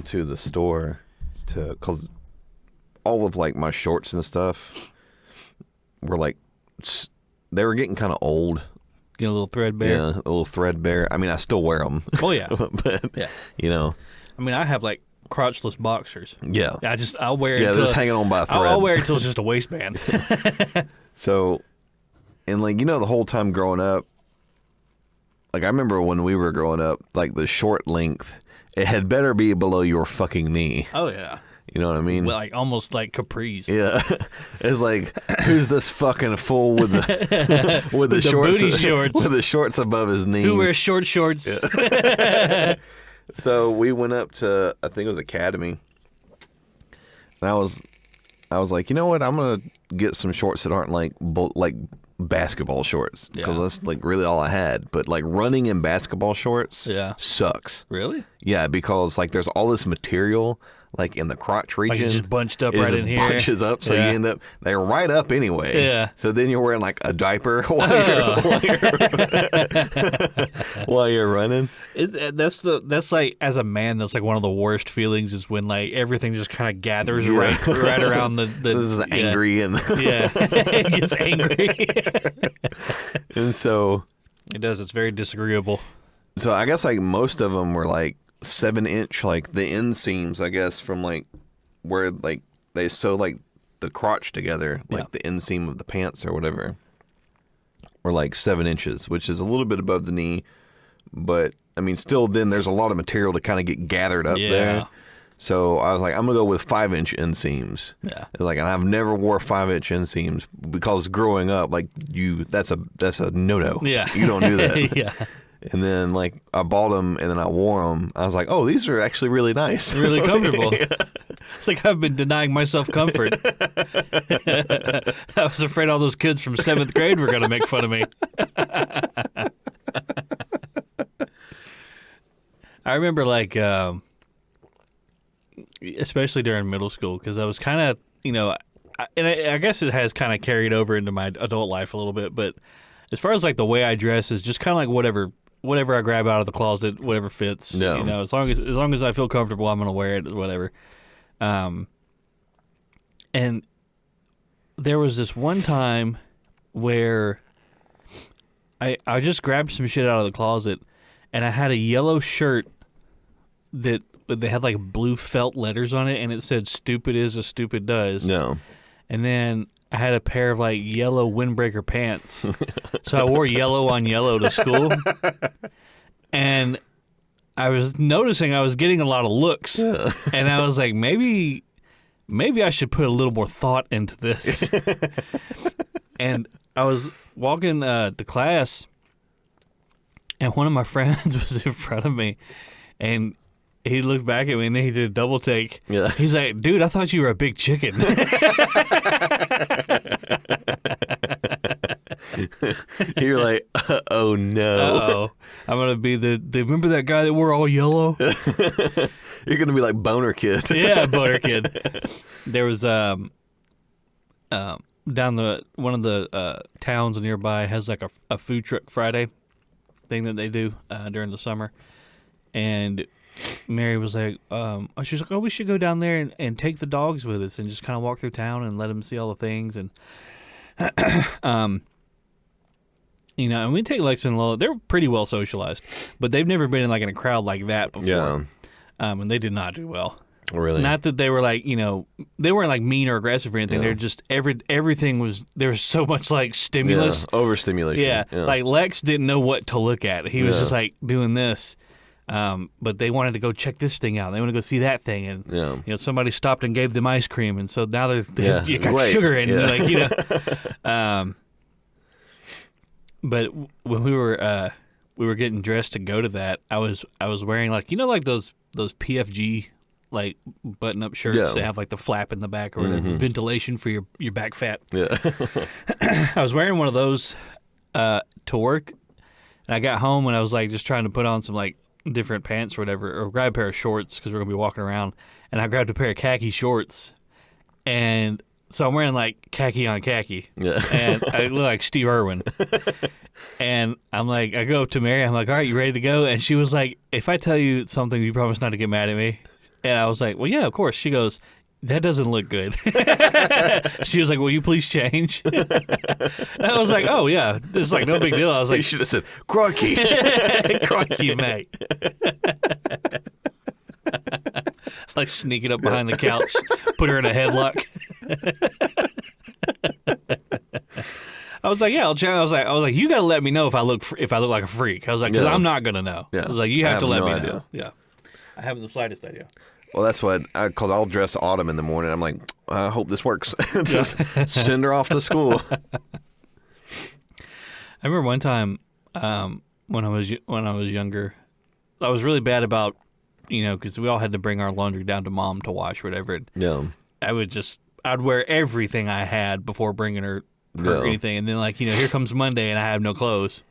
To the store because all of like my shorts and stuff were like they were getting kind of old, getting a little threadbare. Yeah, a little threadbare. I mean, I still wear them. Oh yeah, but yeah, you know, I mean, I have like crotchless boxers. Yeah, I'll wear it. Yeah, they're just hanging on by a thread. I'll wear it till it's just a waistband. So, and like the whole time growing up, like I remember when we were growing up, like the short length. It had better be below your fucking knee. Oh, yeah. You know what I mean? Like almost like capris. Yeah. It's like, who's this fucking fool with the shorts, booty shorts with the shorts above his knees? Who wears short shorts? Yeah. So we went up to, I think it was Academy. And I was like, you know what? I'm gonna get some shorts that aren't like basketball shorts, because that's like really all I had. But like running in basketball shorts sucks. Really? Yeah, because like there's all this material like in the crotch region. Like it's just bunched up right in here. Bunches up, so you end up, they're right up anyway. Yeah. So then you're wearing like a diaper while you're running. That's like, as a man, that's like one of the worst feelings, is when like everything just kind of gathers right around the this is angry and it gets angry. And so it does. It's very disagreeable. So I guess like most of them were like 7-inch, like the inseams, I guess, from like where like they sew like the crotch together, like the inseam of the pants or whatever, were like 7 inches, which is a little bit above the knee, but I mean, still, then there's a lot of material to kind of get gathered up there. So I was like, I'm gonna go with 5-inch inseams. Yeah. It's like, and I've never wore 5-inch inseams because growing up, like that's a no. Yeah. You don't do that. Yeah. And then, like, I bought them, and then I wore them. I was like, oh, these are actually really nice. Really comfortable. It's like I've been denying myself comfort. I was afraid all those kids from 7th grade were going to make fun of me. I remember, like, especially during middle school, because I was kind of, and I guess it has kind of carried over into my adult life a little bit, but as far as, like, the way I dress is just kind of like whatever I grab out of the closet, whatever fits. No. As long as I feel comfortable, I'm gonna wear it, whatever. And there was this one time where I just grabbed some shit out of the closet, and I had a yellow shirt that they had like blue felt letters on it, and it said "Stupid is as stupid does." No. And then I had a pair of like yellow windbreaker pants. So I wore yellow on yellow to school. And I was noticing I was getting a lot of looks. And I was like, maybe I should put a little more thought into this. And I was walking to class, and one of my friends was in front of me, and he looked back at me, and then he did a double take. Yeah. He's like, dude, I thought you were a big chicken. You're like, oh no. Uh-oh. I'm going to be remember that guy that wore all yellow? You're going to be like Boner Kid. Yeah, Boner Kid. There was, down one of the towns nearby has like a food truck Friday thing that they do during the summer. And Mary was like, she's like, oh, we should go down there and take the dogs with us and just kind of walk through town and let them see all the things. And, and we take Lex and Lola. They're pretty well socialized, but they've never been in a crowd like that before. Yeah. And they did not do well. Really? Not that they were they weren't like mean or aggressive or anything. Yeah. They're just, everything was, there was so much like stimulus. Yeah, overstimulation. Yeah. Like Lex didn't know what to look at. He was just like doing this. But they wanted to go check this thing out. They want to go see that thing, and somebody stopped and gave them ice cream, and so now you got sugar in it, But when we were getting dressed to go to that, I was wearing like those PFG like button-up shirts that have like the flap in the back or the ventilation for your back fat. Yeah. I was wearing one of those to work, and I got home and I was like just trying to put on some like different pants or whatever, or grab a pair of shorts because we're gonna be walking around. And I grabbed a pair of khaki shorts, and so I'm wearing like khaki on khaki, and I look like Steve Irwin. And I'm like, I go up to Mary, I'm like, all right, you ready to go? And she was like, if I tell you something, you promise not to get mad at me? And I was like, well, yeah, of course. She goes, that doesn't look good. She was like, will you please change? And I was like, oh, yeah, it's like no big deal. I was like, you should have said, crikey. Crikey, mate. Like sneaking up behind the couch, put her in a headlock. I was like, yeah, I'll try. I was like, you got to let me know if I look like a freak. I was like, because I'm not gonna know. Yeah. I was like, you have to let me idea. know. Yeah, I haven't the slightest idea. Well, that's what, because I'll dress Autumn in the morning. I'm like, I hope this works. Just send her off to school. I remember one time when I was younger, I was really bad about, because we all had to bring our laundry down to Mom to wash, whatever. And Yeah. I'd wear everything I had before bringing her anything, and then here comes Monday and I have no clothes,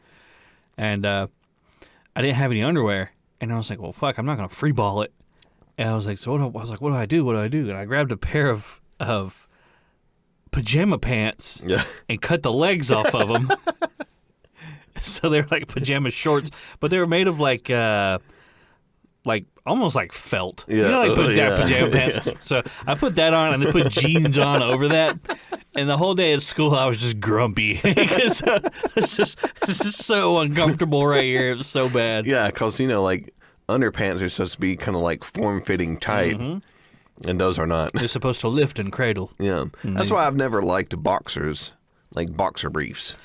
and I didn't have any underwear, and I was like, well, fuck, I'm not gonna free ball it. And I was like, what do I do? And I grabbed a pair of pajama pants and cut the legs off of them. So they're like pajama shorts, but they were made of like almost like felt. Yeah. Pajama pants. So I put that on and then put jeans on over that. And the whole day at school, I was just grumpy because it's just so uncomfortable right here. It was so bad. Yeah, because, like, underpants are supposed to be kind of like form-fitting tight, and those are not. They're supposed to lift and cradle. Yeah. That's why I've never liked boxers, like boxer briefs.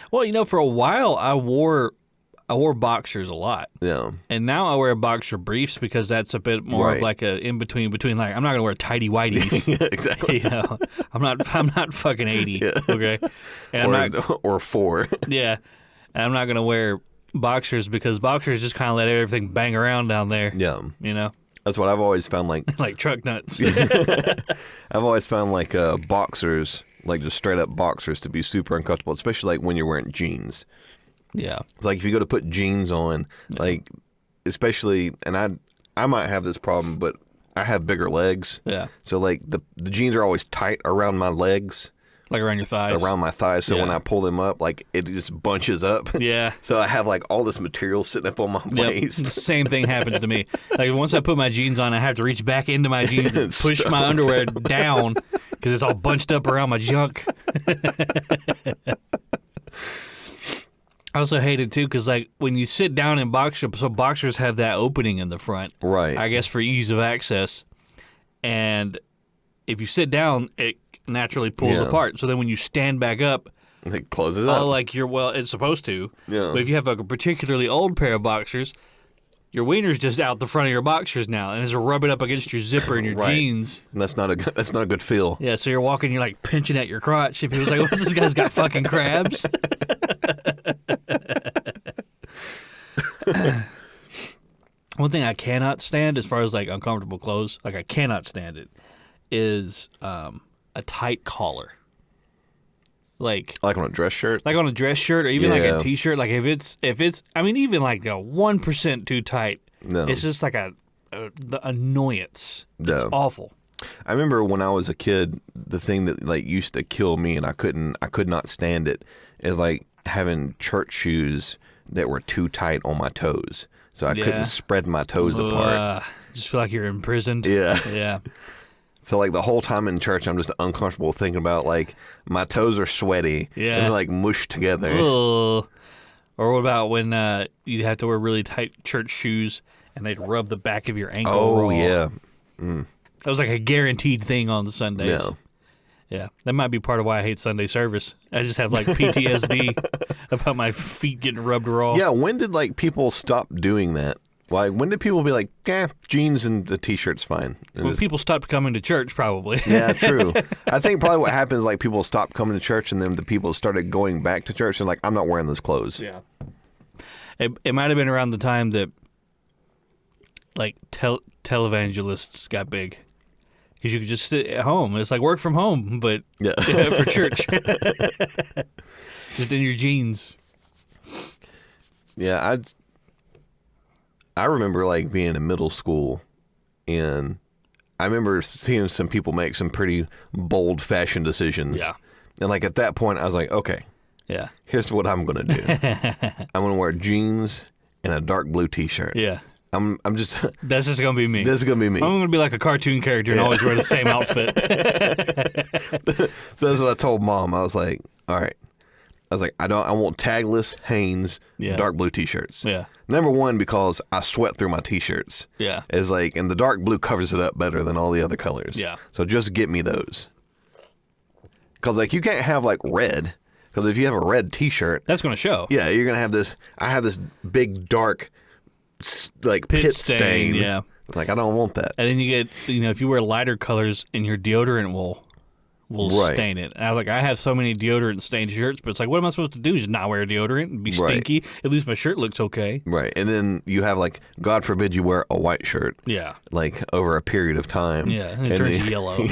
Well, for a while, I wore boxers a lot. Yeah. And now I wear boxer briefs because that's a bit more of like a in between like I'm not gonna wear tighty whities. Yeah, exactly. I'm not fucking 80. Okay. And or 4. Yeah. And I'm not gonna wear boxers because boxers just kind of let everything bang around down there. Yeah. That's what I've always found, like like truck nuts. I've always found like boxers, like just straight up boxers, to be super uncomfortable, especially like when you're wearing jeans. Yeah. Like if you go to put jeans on, like especially, and I might have this problem, but I have bigger legs. Yeah. So like the jeans are always tight around my legs. Like around your thighs. Around my thighs. So when I pull them up, like it just bunches up. Yeah. So I have like all this material sitting up on my waist. The same thing happens to me. Like once I put my jeans on, I have to reach back into my jeans and push my underwear down because it's all bunched up around my junk. I also hate it, too, because, like, when you sit down in boxers, so boxers have that opening in the front. Right. I guess for ease of access. And if you sit down, it naturally pulls apart. So then when you stand back up, it closes up. Like it's supposed to. Yeah. But if you have like a particularly old pair of boxers, your wiener's just out the front of your boxers now, and it's rubbing up against your zipper and your jeans. And that's not a good feel. Yeah, so you're walking, you're like pinching at your crotch, and people's like, "What's this guy's got fucking crabs?" One thing I cannot stand, as far as like uncomfortable clothes, like I cannot stand it, is a tight collar. Like on a dress shirt? Like on a dress shirt or even like a t-shirt. Like if it's I mean even like a 1% too tight. No. It's just like the annoyance. It's awful. I remember when I was a kid, the thing that like used to kill me and I could not stand it is like having church shoes that were too tight on my toes. So I couldn't spread my toes apart. Just feel like you're imprisoned. Yeah. Yeah. So, like, the whole time in church, I'm just uncomfortable thinking about, like, my toes are sweaty and they're, like, mushed together. Ugh. Or what about when you'd have to wear really tight church shoes and they'd rub the back of your ankle raw? Yeah. Mm. That was, like, a guaranteed thing on the Sundays. Yeah. Yeah. That might be part of why I hate Sunday service. I just have, like, PTSD about my feet getting rubbed raw. Yeah, when did, like, people stop doing that? Like, when did people be like, jeans and the t-shirt's fine? Well, people stopped coming to church, probably. Yeah, true. I think probably what happens is, like, people stopped coming to church, and then the people started going back to church, and like, I'm not wearing those clothes. Yeah. It might have been around the time that like televangelists got big. Because you could just sit at home. It's like work from home, but for church. Just in your jeans. Yeah, I remember like being in middle school, and I remember seeing some people make some pretty bold fashion decisions. Yeah. And like at that point, I was like, okay, yeah, here's what I'm gonna do. I'm gonna wear jeans and a dark blue T-shirt. Yeah. I'm just. That's just gonna be me. This is gonna be me. I'm gonna be like a cartoon character and always wear the same outfit. So that's what I told Mom. I was like, all right. I was like, I want tagless Hanes dark blue T-shirts. Yeah. Number one, because I sweat through my T-shirts. Yeah. Is like, and the dark blue covers it up better than all the other colors. Yeah. So just get me those. Because like you can't have like red. Because if you have a red T-shirt, that's gonna show. Yeah, you're gonna have this. I have this big dark, like pit stain. Yeah. Like I don't want that. And then you get, if you wear lighter colors, and your deodorant will stain it. And I have so many deodorant stained shirts, but it's like, what am I supposed to do? Just not wear deodorant and be stinky? At least my shirt looks okay. Right. And then you have like, God forbid you wear a white shirt. Yeah. Like over a period of time. Yeah. And it turns yellow.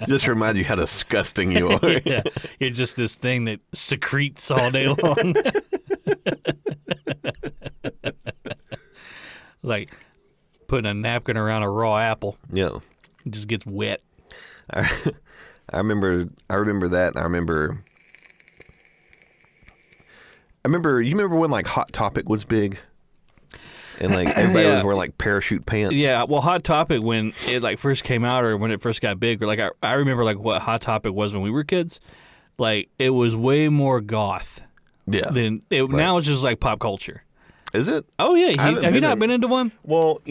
Just reminds you how disgusting you are. Yeah. You're just this thing that secretes all day long. Like putting a napkin around a raw apple. Yeah. It just gets wet. I remember that, and I remember you remember when like Hot Topic was big? And like everybody was wearing like parachute pants. Yeah, well, Hot Topic when it like first came out, or when it first got big, or like I remember like what Hot Topic was when we were kids. Like it was way more goth. Yeah. Now it's just like pop culture. Is it? Oh yeah. Have you not been into one? Well,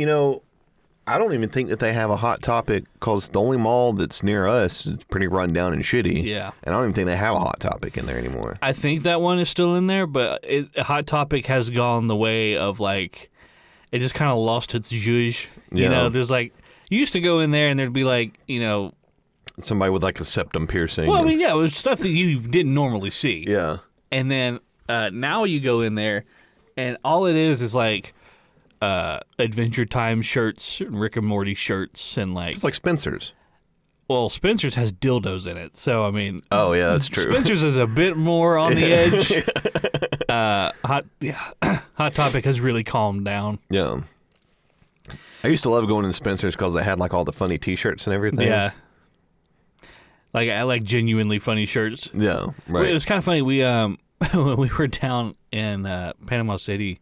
I don't even think that they have a Hot Topic, because the only mall that's near us is pretty run down and shitty. Yeah. And I don't even think they have a Hot Topic in there anymore. I think that one is still in there, but Hot Topic has gone the way of like, it just kind of lost its zhuzh. Yeah. There's like, you used to go in there and there'd be like, somebody with like a septum piercing. Well, I mean, yeah, it was stuff that you didn't normally see. Yeah. And then now you go in there and all it is like, Adventure Time shirts, Rick and Morty shirts, and like... It's like Spencer's. Well, Spencer's has dildos in it, so I mean... Oh, yeah, that's true. Spencer's is a bit more on the edge. Hot Topic has really calmed down. Yeah. I used to love going to Spencer's because they had like all the funny T-shirts and everything. Yeah. Like, I like genuinely funny shirts. Yeah, right. It was kind of funny. We when we were down in Panama City...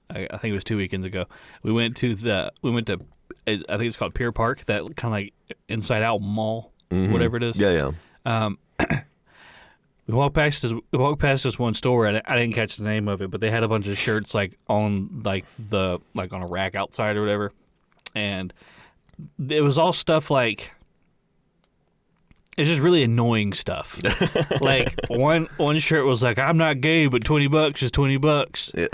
I think it was 2 weekends ago. We went to I think it's called Pier Park, that kind of like Inside Out Mall, whatever it is. Yeah, yeah. We walked past this one store, and I didn't catch the name of it, but they had a bunch of shirts like on on a rack outside or whatever, and it was all stuff like. It's just really annoying stuff. Like one shirt was like, "I'm not gay, but $20 is $20." Yeah.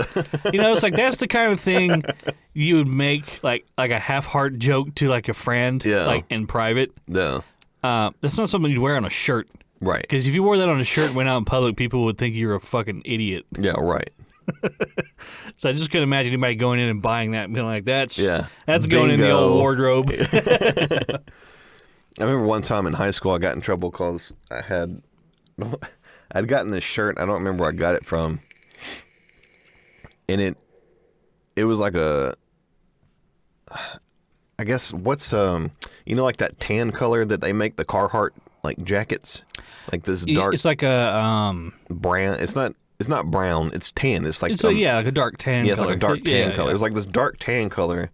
It's like that's the kind of thing you would make like a half-heart joke to like a friend, like in private. Yeah. That's not something you'd wear on a shirt, right? Because if you wore that on a shirt and went out in public, people would think you were a fucking idiot. Yeah, right. So I just couldn't imagine anybody going in and buying that and being like, "That's Bingo. Going in the old wardrobe." I remember one time in high school I got in trouble because I'd gotten this shirt. I don't remember where I got it from, and it was like I guess what's like that tan color that they make the Carhartt like jackets, like this dark. It's like a brown. It's not brown. It's tan. It's like like a dark tan. Yeah, color. It's like a dark tan color. Yeah. It was like this dark tan color,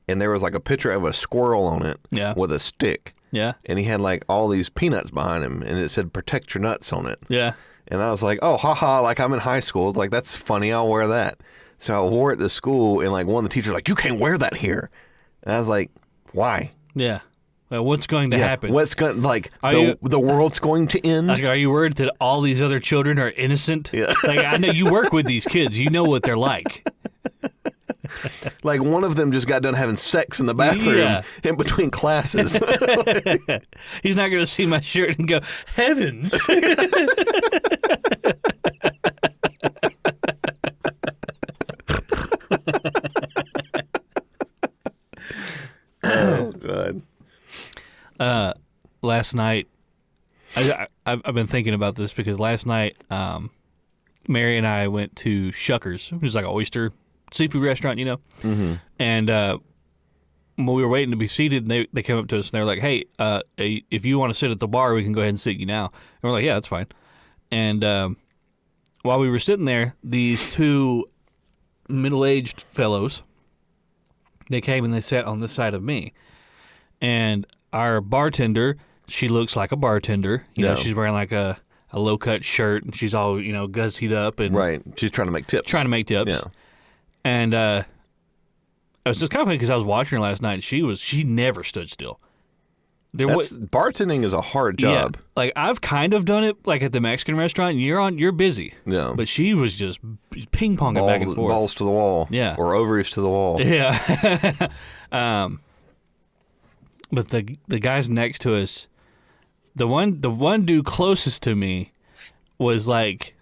and there was like a picture of a squirrel on it. Yeah. With a stick. Yeah. And he had like all these peanuts behind him, and it said "Protect your nuts" on it. Yeah. And I was like, oh, haha, like I'm in high school. It's like, that's funny. I'll wear that. So I wore it to school, and like one of the teachers was like, you can't wear that here. And I was like, why? Yeah. Well, what's going to happen? What's going the world's going to end? Like, are you worried that all these other children are innocent? Yeah. Like, I know you work with these kids. You know what they're like. Like one of them just got done having sex in the bathroom in between classes. He's not going to see my shirt and go, heavens. God. Last night, I've been thinking about this because last night, Mary and I went to Shuckers, which is like an oyster seafood restaurant, Mm-hmm. And when we were waiting to be seated, they came up to us and they were like, "Hey, if you want to sit at the bar, we can go ahead and sit you now." And we're like, "Yeah, that's fine." And while we were sitting there, these two middle-aged fellows, they came and they sat on this side of me. And our bartender, she looks like a bartender. You know, she's wearing like a low-cut shirt, and she's all, gussied up. And Right. She's trying to make tips. Yeah. And I was just kind of funny because I was watching her last night, and she never stood still. Bartending is a hard job. Yeah, like I've kind of done it, like at the Mexican restaurant. You're busy. Yeah. But she was just ping ponging back and forth. Balls to the wall. Yeah. Or ovaries to the wall. Yeah. But the guys next to us, the one dude closest to me was like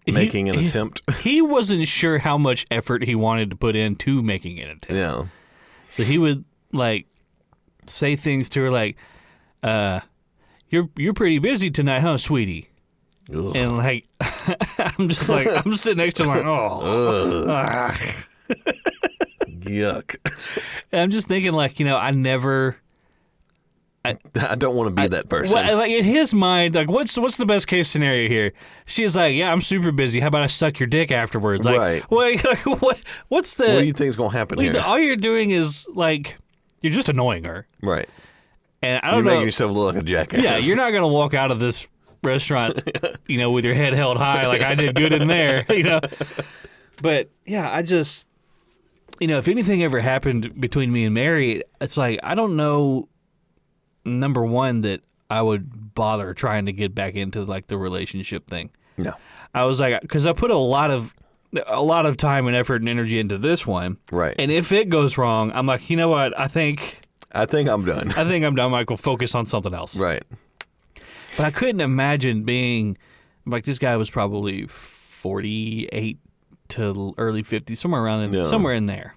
making an attempt. He wasn't sure how much effort he wanted to put into making an attempt. Yeah. So he would like say things to her like, "You're pretty busy tonight, huh, sweetie?" Ugh. And like, I'm sitting next to him like, oh, yuck. And I'm just thinking like, I don't want to be that person. Like in his mind, like what's the best case scenario here? She's like, "Yeah, I'm super busy. How about I suck your dick afterwards?" Like, right. What's the? What do you think is going to happen here? All you're doing is like, you're just annoying her. Right. And I don't know. You're know. making yourself look like a jackass. Yeah, you're not gonna walk out of this restaurant, with your head held high like I did good in there, But yeah, I just, if anything ever happened between me and Mary, it's like I don't know. Number one, that I would bother trying to get back into like the relationship thing. No, I was like, because I put a lot of time and effort and energy into this one, right? And if it goes wrong, I'm like, you know what? I think I'm done. I think I'm done. I go focus on something else. Right. But I couldn't imagine being like, this guy was probably 48 to early 50s, somewhere in there.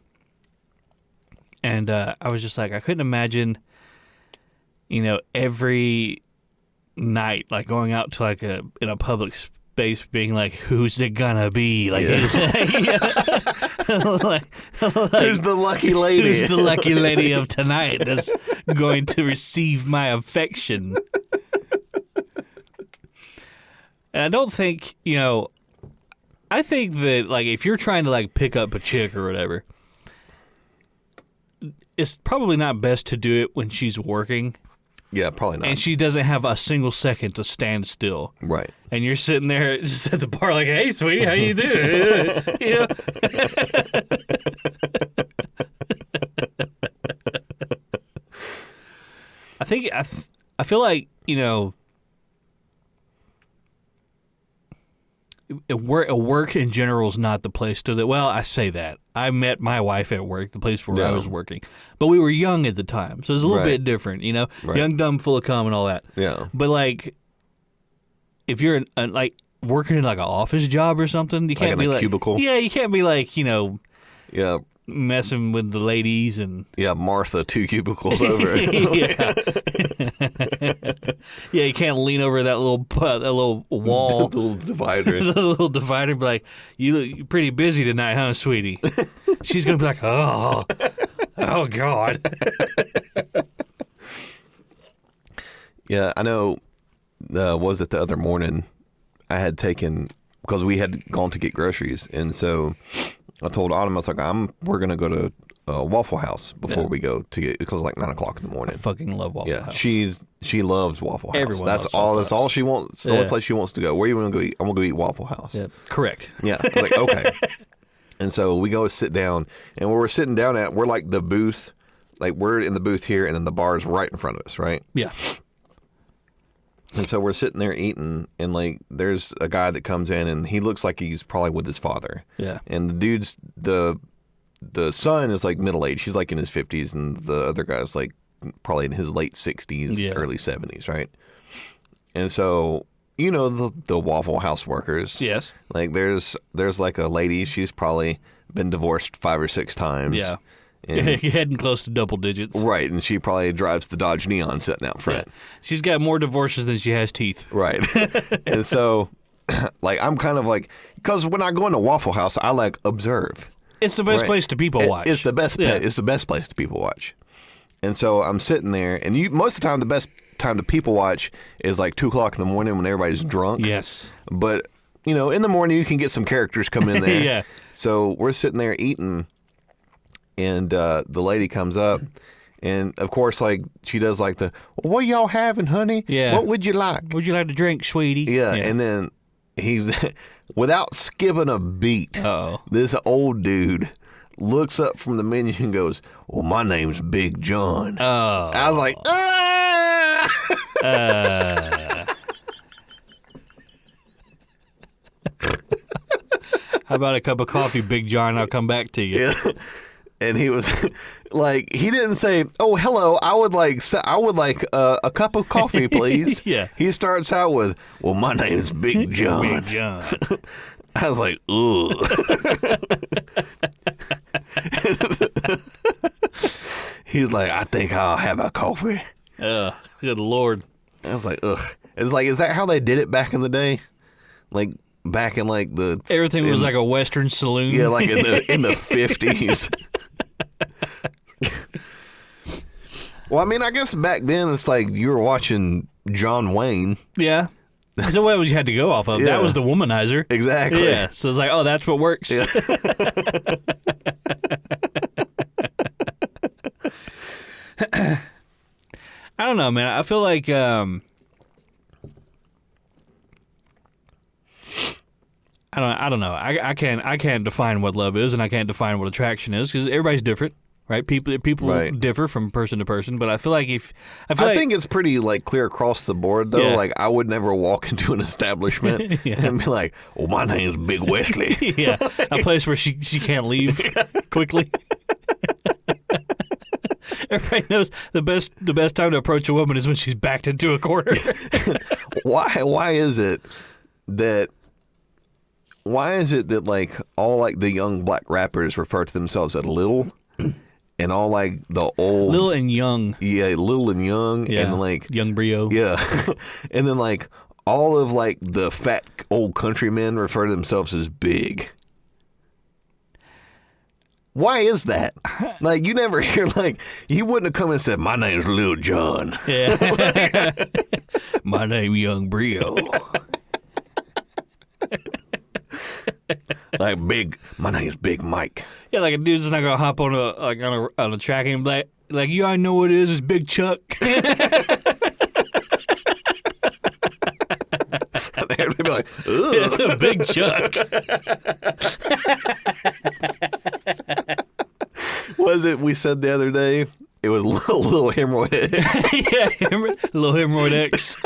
And I was just like, I couldn't imagine, every night, like going out to like in a public space, being like, "Who's it gonna be?" Like, who's the lucky lady? Who's the lucky lady of tonight that's going to receive my affection? And I don't think, I think that like if you're trying to like pick up a chick or whatever, it's probably not best to do it when she's working. Yeah, probably not. And she doesn't have a single second to stand still. Right. And you're sitting there just at the bar like, "Hey, sweetie, how you doing?" I feel like, work in general is not the place to. Well, I say that. I met my wife at work, the place where I was working, but we were young at the time, so it was a little bit different, Right. Young, dumb, full of cum, and all that. Yeah. But like, if you're like working in like an office job or something, you can't be like cubicle. Yeah, you can't be like Yeah. messing with the ladies and Martha 2 cubicles over. Yeah. Yeah, you can't lean over that little wall, the little divider. the little divider, and be like, "You're pretty busy tonight, huh, sweetie?" She's gonna be like, "Oh God." Yeah, I know. Was it the other morning? I had taken, because we had gone to get groceries, and so I told Autumn, I was like, we're gonna go to Waffle House before we go to get, because like 9:00 in the morning. I fucking love Waffle House. She loves Waffle House. Everyone that's loves all. Waffle That's House. all she wants. It's the only place she wants to go. Where you want to go eat? I'm gonna go eat Waffle House. Yeah, correct. Yeah. I was like, okay. And so we go sit down, and where we're sitting down at, we're like the booth, like we're in the booth here, and then the bar is right in front of us, right? Yeah. And so we're sitting there eating, and like there's a guy that comes in, and he looks like he's probably with his father. Yeah. And the dude's the son is like middle aged. He's like in his 50s, and the other guy's like probably in his late 60s, early 70s, right? And so the Waffle House workers. Yes. Like there's like a lady. She's probably been divorced 5 or 6 times. Yeah. And, You're heading close to double digits. right, and she probably drives the Dodge Neon sitting out front. Yeah. She's got more divorces than she has teeth. Right. And so, like, I'm kind of like, because when I go into Waffle House, I like observe. It's the best Right. place to people watch. It's the best. Yeah. It's the best place to people watch. And so I'm sitting there, and most of the time, the best time to people watch is like 2:00 in the morning when everybody's drunk. Yes. But in the morning you can get some characters come in there. Yeah. So we're sitting there eating, and the lady comes up, and of course, like she does like what y'all having, honey? Yeah. What would you like? Would you like to drink, sweetie? Yeah. And then he's without skipping a beat. Uh-oh. This old dude looks up from the menu and goes, "Well, my name's Big John." Oh. I was like, ah! How about a cup of coffee, Big John? I'll come back to you. Yeah. And he was like, he didn't say, "Oh, hello, I would like a cup of coffee, please." Yeah. He starts out with, "Well, my name's Big John." Big John. I was like, "Ugh." He's like, "I think I'll have a coffee." Good Lord. I was like, "Ugh." It's like, is that how they did it back in the day? Like back in like the Everything was like a Western saloon. yeah, like in the 50s. Well, I mean, I guess back then it's like you were watching John Wayne. Yeah. So what you had to go off of? Yeah. That was the womanizer. Exactly. Yeah. So it's like, oh, that's what works. Yeah. I don't know, man. I feel like I don't know. I can't define what love is, and I can't define what attraction is because everybody's different, right? People Right. differ from person to person. But I feel like I think it's pretty like clear across the board though. Yeah. Like I would never walk into an establishment Yeah. and be like, "Well, my name's Big Wesley." yeah, a place where she can't leave quickly. Everybody knows the best time to approach a woman is when she's backed into a corner. Why is it that like all like the young black rappers refer to themselves as Lil, and all like the old Lil and Young. Yeah, Lil and Young, Yeah. and like Young Brio. yeah, and then like all of like the fat old countrymen refer to themselves as Big. Why is that? Like you never hear like he wouldn't have come and said, "My name's Lil John." Yeah. My name Young Brio. Like my name's Big Mike. Yeah, like a dude's not gonna hop on a track and be like you already know what it is. It's Big Chuck. They'd be like, "Ugh." Big Chuck. Was it we said the other day? It was little hemorrhoid X. Yeah, little hemorrhoid X.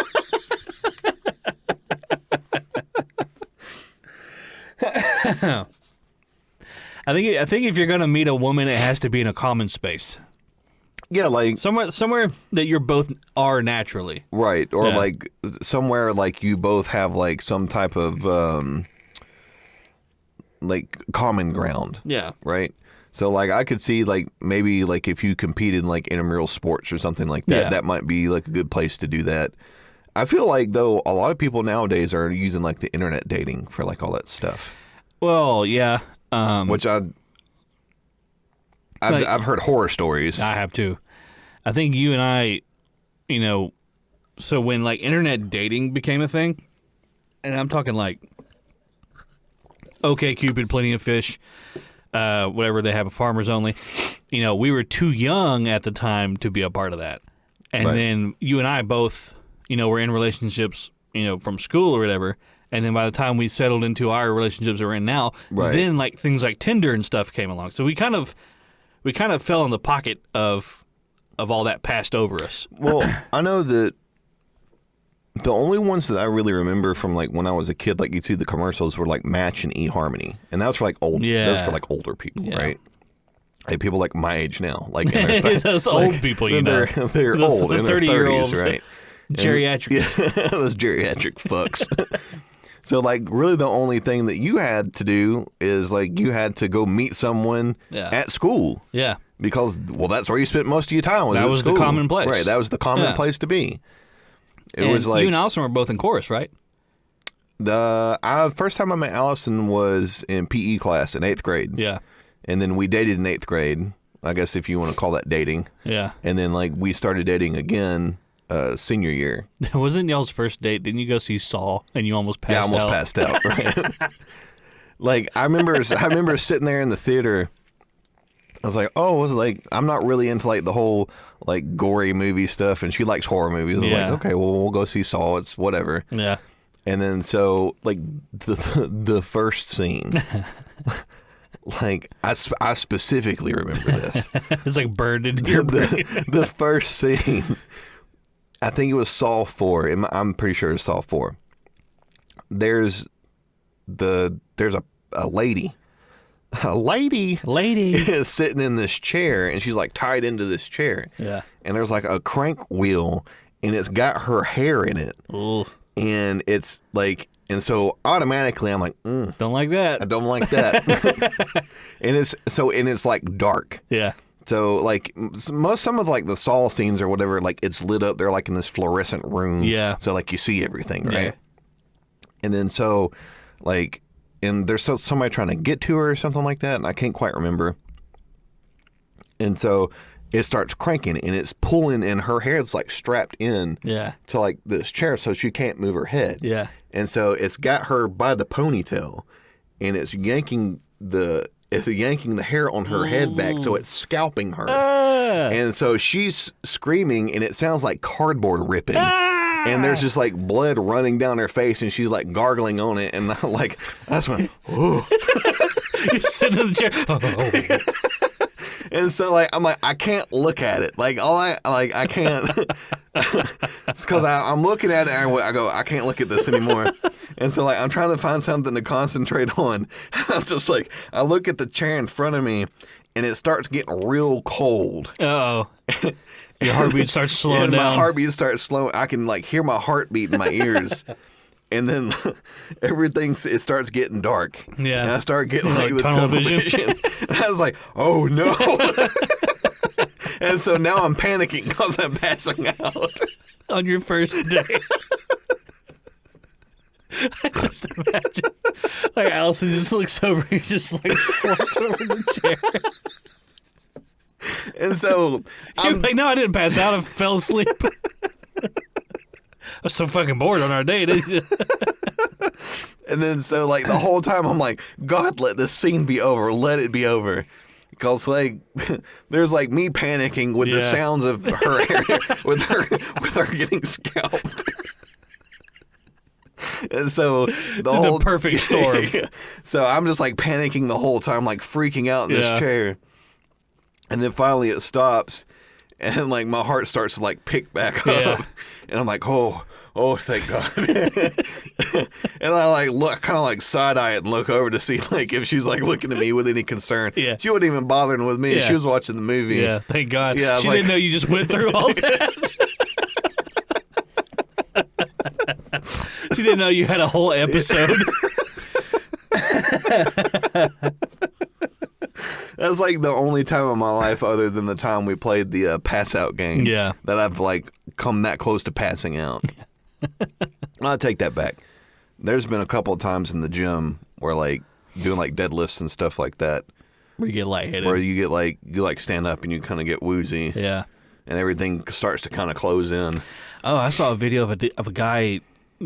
I think if you're gonna meet a woman, it has to be in a common space, Yeah, like somewhere that you're both are naturally. right, or Yeah. like somewhere like you both have like some type of like common ground, Yeah, right? So like I could see like maybe like if you competed in like intramural sports or something like that, Yeah. that might be like a good place to do that. I feel like though a lot of people nowadays are using like the internet dating for like all that stuff, well, yeah. which I've heard horror stories. I have too. I think you and I, so when like internet dating became a thing, and I'm talking like OkCupid, Plenty of Fish, whatever they have, Farmers Only. We were too young at the time to be a part of that. And Right. then you and I both, were in relationships, from school or whatever. And then by the time we settled into our relationships that we're in now, Right. then like things like Tinder and stuff came along. So we kind of fell in the pocket of all that passed over us. Well, I know that the only ones that I really remember from like when I was a kid, like you'd see the commercials were like Match and eHarmony, and that was for like Yeah. that was for like older people, Yeah. right? Like people like my age now, like in their Those old people, they're Those old in their 30-year-olds. 30s, right? Geriatrics. Yeah, those geriatric fucks. So like really the only thing that you had to do is like you had to go meet someone Yeah. at school. Yeah. Because, well, that's where you spent most of your time. That was the common place. Right, that was the common place to be. It was like... You and Allison were both in chorus, right? The first time I met Allison was in PE class in 8th grade. Yeah. And then we dated in 8th grade, I guess if you want to call that dating. Yeah. And then, like, we started dating again senior year. Wasn't y'all's first date? Didn't you go see Saw and you almost passed out? Yeah, I almost passed out, right? Like, I remember sitting there in the theater. I was like, I'm not really into, like, the whole, like, gory movie stuff, and she likes horror movies. I was like, okay, well, we'll go see Saw. It's whatever. Yeah. And then, so, like, the first scene... Like, I specifically remember this. It's like burned into your brain. The first scene, I think it was Saw 4. I'm pretty sure it's Saw 4. There's a lady. A lady is sitting in this chair, and she's, like, tied into this chair. Yeah. And there's, like, a crank wheel, and it's got her hair in it. Ooh. And it's, like... And so automatically I'm like, don't like that. I don't like that. and it's like dark. Yeah. So like some of like the Saw scenes or whatever, like it's lit up. They're like in this fluorescent room. Yeah. So like you see everything, right? Yeah. And then so like, and there's somebody trying to get to her or something like that, and I can't quite remember. And so it starts cranking and it's pulling, and her hair's like strapped in to like this chair so she can't move her head. Yeah. And so it's got her by the ponytail, and it's yanking the hair on her head back, so it's scalping her. And so she's screaming, and it sounds like cardboard ripping. And there's just like blood running down her face, and she's like gargling on it, and like that's when ooh. You're sitting in the chair. And so like I'm like, I can't look at it. Like I can't. It's because I'm looking at it and I go, I can't look at this anymore. And so like I'm trying to find something to concentrate on. I'm just like, I look at the chair in front of me, and it starts getting real cold. Uh-oh. Your heartbeat starts slowing down. My heartbeat starts slowing. I can like hear my heartbeat in my ears. And then it starts getting dark. Yeah. And I start getting like the tunnel vision. And I was like, oh no. And so now I'm panicking because I'm passing out. On your first day. I just imagine. Like Allison just looks over and just like slumped over the chair. And so I'm like, no, I didn't pass out. I fell asleep. I was so fucking bored on our date. And then so like the whole time I'm like, God, let this scene be over. Let it be over. Because like there's like me panicking with the sounds of her with her getting scalped. And so the perfect storm. So I'm just like panicking the whole time, like freaking out in this chair. And then finally it stops, and like my heart starts to like pick back up. And I'm like, oh, thank God. And I like look, kind of like side eye it and look over to see like if she's like looking at me with any concern. Yeah. She wasn't even bothering with me. Yeah. She was watching the movie. Yeah, thank God. Yeah, she didn't know you just went through all that. She didn't know you had a whole episode. That's like the only time in my life, other than the time we played the pass out game, that I've like come that close to passing out. I'll take that back. There's been a couple of times in the gym where like doing like deadlifts and stuff like that, where you get lightheaded, where you get like stand up and you kind of get woozy, and everything starts to kind of close in. Oh, I saw a video of a guy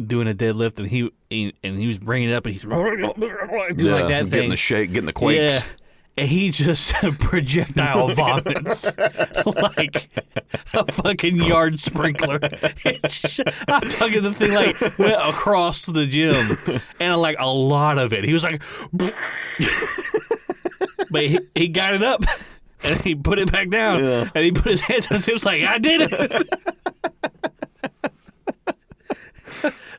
doing a deadlift, and he was bringing it up, and he's doing like that thing, getting the shake, getting the quakes. Yeah. And he just projectile vomits like a fucking yard sprinkler. I'm talking the thing like went across the gym, and like a lot of it. He was like, but he got it up, and he put it back down, and he put his hands on his hips like, I did it.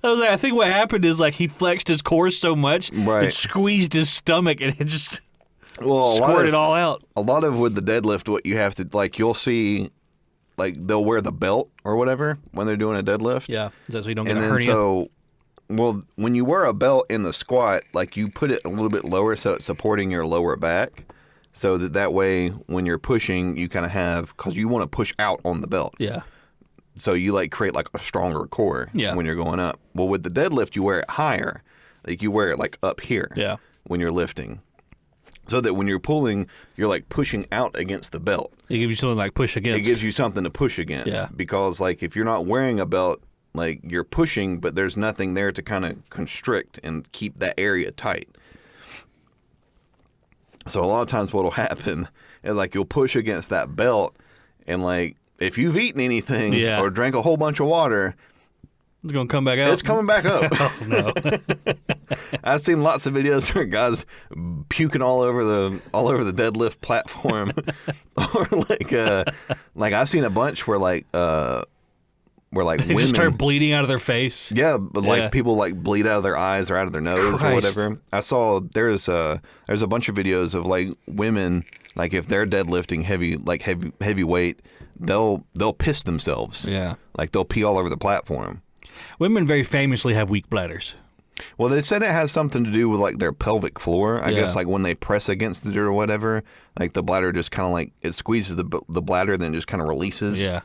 I was like, I think what happened is like he flexed his core so much, it squeezed his stomach, and it just squirt it all out. A lot of with the deadlift, what you have to like, you'll see, like they'll wear the belt or whatever when they're doing a deadlift. Yeah, so you don't get a hernia. And then so, well, when you wear a belt in the squat, like you put it a little bit lower so it's supporting your lower back. so that way when you're pushing, you kind of have, because you want to push out on the belt. Yeah. So you like create like a stronger core when you're going up. Well, with the deadlift, you wear it higher. Like you wear it like up here when you're lifting. So that when you're pulling, you're like pushing out against the belt. It gives you something like push against. It gives you something to push against. Yeah. Because like if you're not wearing a belt, like you're pushing, but there's nothing there to kind of constrict and keep that area tight. So a lot of times what'll happen is like you'll push against that belt, and like if you've eaten anything or drank a whole bunch of water, it's going to come back out. It's coming back up. Oh, no. I've seen lots of videos where guys puking all over the deadlift platform, or like I've seen a bunch where women just start bleeding out of their face. Yeah, but like people like bleed out of their eyes or out of their nose or whatever. I saw there's a bunch of videos of like women, like if they're deadlifting heavy weight, they'll piss themselves. Yeah, like they'll pee all over the platform. Women very famously have weak bladders. Well, they said it has something to do with like their pelvic floor. I guess like when they press against it or whatever, like the bladder just kind of like it squeezes the bladder, then it just kind of releases. Yeah.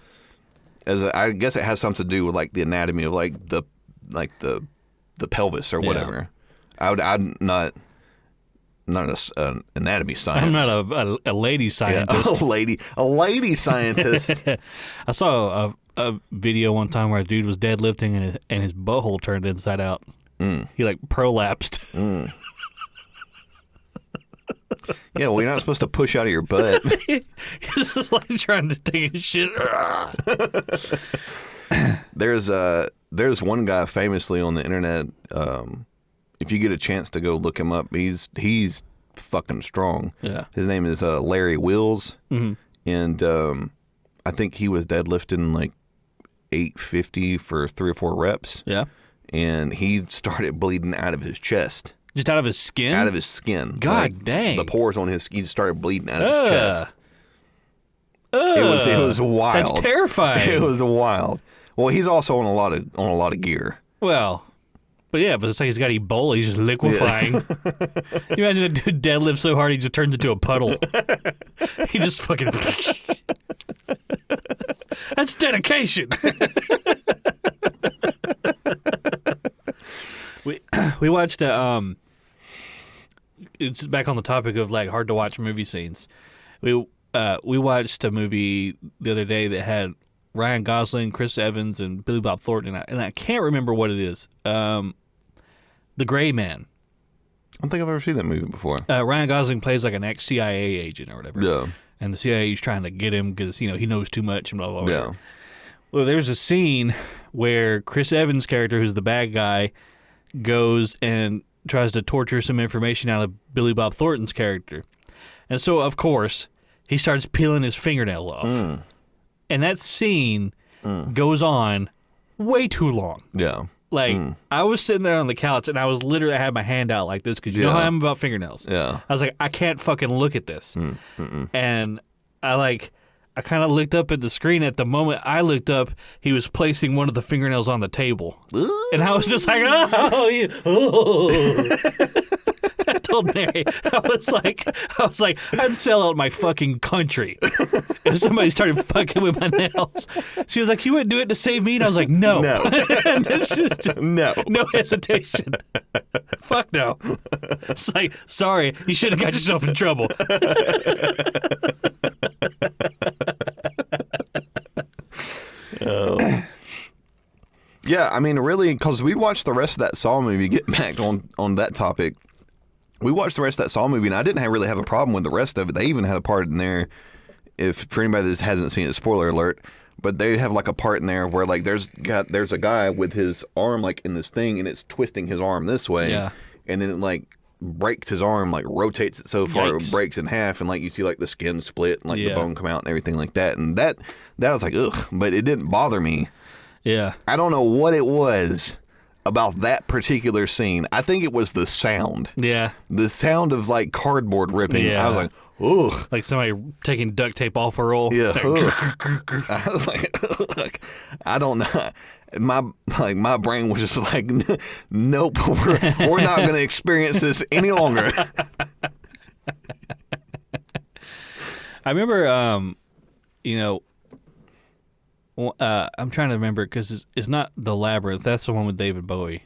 I guess it has something to do with like the anatomy of like the pelvis or whatever. I'm not an anatomy science. I'm not a lady scientist. Yeah, a lady scientist. I saw a video one time where a dude was deadlifting and his butthole turned inside out. He like prolapsed. Yeah, well, you're not supposed to push out of your butt. He's just like trying to take a shit. There's one guy famously on the internet. If you get a chance to go look him up, he's fucking strong. Yeah. His name is Larry Wills, and I think he was deadlifting like 850 for 3 or 4 reps. Yeah. And he started bleeding out of his chest. Just out of his skin? Out of his skin. God dang. The pores on his skin started bleeding out of his chest. It was wild. That's terrifying. It was wild. Well, he's also on a lot of gear. Well, but it's like he's got Ebola. He's just liquefying. You imagine a dude deadlifts so hard he just turns into a puddle. He just fucking. That's dedication. We watched it's back on the topic of like hard to watch movie scenes. We watched a movie the other day that had Ryan Gosling, Chris Evans, and Billy Bob Thornton, and I can't remember what it is. The Gray Man. I don't think I've ever seen that movie before. Ryan Gosling plays like an ex-CIA agent or whatever. Yeah. And the CIA is trying to get him because he knows too much and blah blah blah. Yeah. Well, there's a scene where Chris Evans' character, who's the bad guy, goes and tries to torture some information out of Billy Bob Thornton's character. And so, of course, he starts peeling his fingernails off. And that scene goes on way too long. Yeah. Like, I was sitting there on the couch, and I had my hand out like this, because you know how I am about fingernails. Yeah. I was like, I can't fucking look at this. And I kind of looked up at the screen. At the moment I looked up, he was placing one of the fingernails on the table. And I was just like, I told Mary, I was like, I'd sell out my fucking country if somebody started fucking with my nails. She was like, you wouldn't do it to save me? And I was like, no. No. No hesitation. Fuck no. It's like, sorry, you should have got yourself in trouble. Yeah, I mean, really, because we watched the rest of that Saw movie. Get back on that topic. We watched the rest of that Saw movie, and I didn't really have a problem with the rest of it. They even had a part in there, for anybody that hasn't seen it, spoiler alert, but they have like a part in there where like there's a guy with his arm like in this thing, and it's twisting his arm this way, and then it like breaks his arm, like rotates it so far it breaks in half, and like you see like the skin split and like the bone come out and everything like that, and that was like ugh, but it didn't bother me. Yeah, I don't know what it was about that particular scene. I think it was the sound. Yeah, the sound of like cardboard ripping. Yeah. I was like, ugh, like somebody taking duct tape off a roll. Yeah, I was like, ugh. I don't know. My brain was just like, nope, we're not going to experience this any longer. I remember, you know, I'm trying to remember because it's not The Labyrinth. That's the one with David Bowie.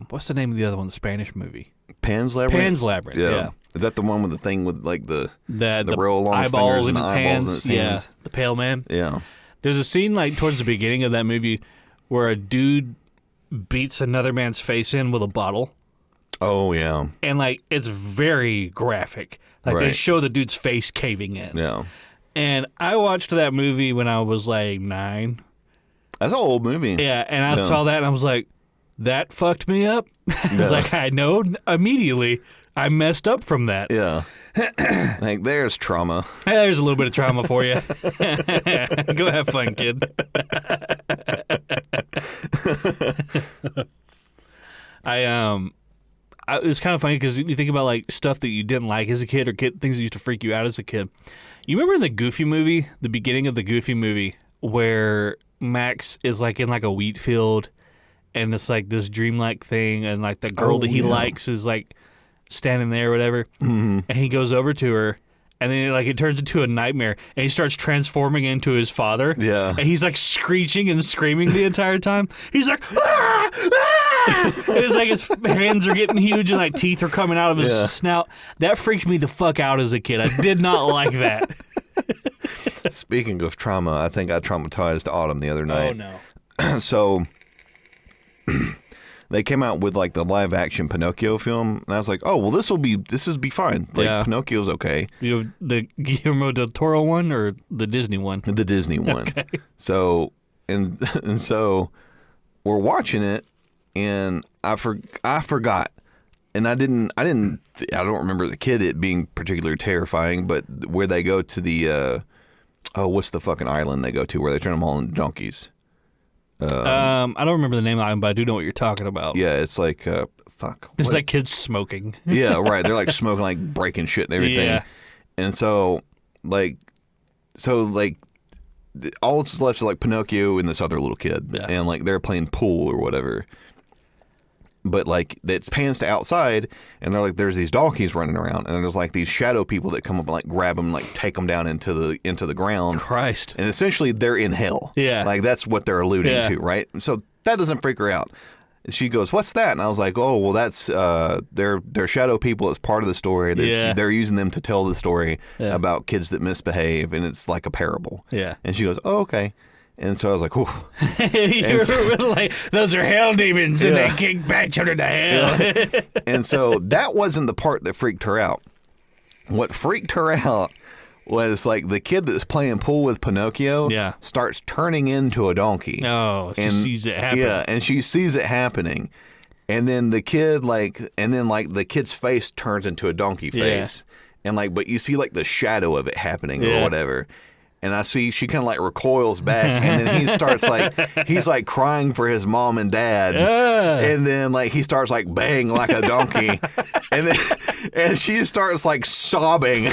What's the name of the other one? The Spanish movie. Pan's Labyrinth? Pan's Labyrinth, yeah. Is that the one with the thing with like the real long eyeballs fingers and in the its eyeballs hands? in its hands? Yeah, the pale man. Yeah. There's a scene like towards the beginning of that movie where a dude beats another man's face in with a bottle. Oh, yeah. And like it's very graphic. Like they Right. show the dude's face caving in. Yeah. And I watched that movie when I was like 9. That's an old movie. Yeah, and I saw that and I was like, that fucked me up. I was like, I know immediately I messed up from that. Yeah. Like, there's trauma. Hey, there's a little bit of trauma for you. Go have fun, kid. It's kind of funny because you think about like stuff that you didn't like as a kid or things that used to freak you out as a kid. You remember the Goofy movie, the beginning of the Goofy movie, where Max is like in like a wheat field, and it's like this dreamlike thing, and like the girl that he likes is like standing there or whatever, and he goes over to her, and then like it turns into a nightmare, and he starts transforming into his father. Yeah. And he's like screeching and screaming the entire time. He's like, ah! Ah! It's like his hands are getting huge and like teeth are coming out of his snout. That freaked me the fuck out as a kid. I did not like that. Speaking of trauma, I think I traumatized Autumn the other night. Oh no. So they came out with like the live action Pinocchio film, and I was like, oh well, this will be fine. Like Pinocchio's okay. You know, the Guillermo del Toro one or the Disney one? The Disney one. Okay. So and so we're watching it, and I forgot, and I don't remember the kid it being particularly terrifying, but where they go to the what's the fucking island they go to where they turn them all into donkeys? I don't remember the name of the island, but I do know what you're talking about. Yeah, it's like fuck. There's like kids smoking. Yeah, right. They're like smoking, like breaking shit and everything. Yeah. And so all that's left is like Pinocchio and this other little kid, and like they're playing pool or whatever. But like it pans to outside, and they're like, there's these donkeys running around, and there's like these shadow people that come up and like grab them, like take them down into the ground. Christ. And essentially they're in hell. Yeah. Like that's what they're alluding to, right? So that doesn't freak her out. She goes, "What's that?" And I was like, "Oh, well, that's they're shadow people. It's part of the story. They're using them to tell the story about kids that misbehave, and it's like a parable." Yeah. And she goes, "Oh, okay." And so I was like, "Ooh." Like, those are hell demons, and they kick back children to hell. Yeah. And so that wasn't the part that freaked her out. What freaked her out was like the kid that's playing pool with Pinocchio starts turning into a donkey. Oh, she sees it happen. Yeah, and she sees it happening. And then the kid's face turns into a donkey face. And like, but you see like the shadow of it happening or whatever. And I see she kind of like recoils back, and then he starts like, he's like crying for his mom and dad. And then like he starts like baying like a donkey. and she starts like sobbing.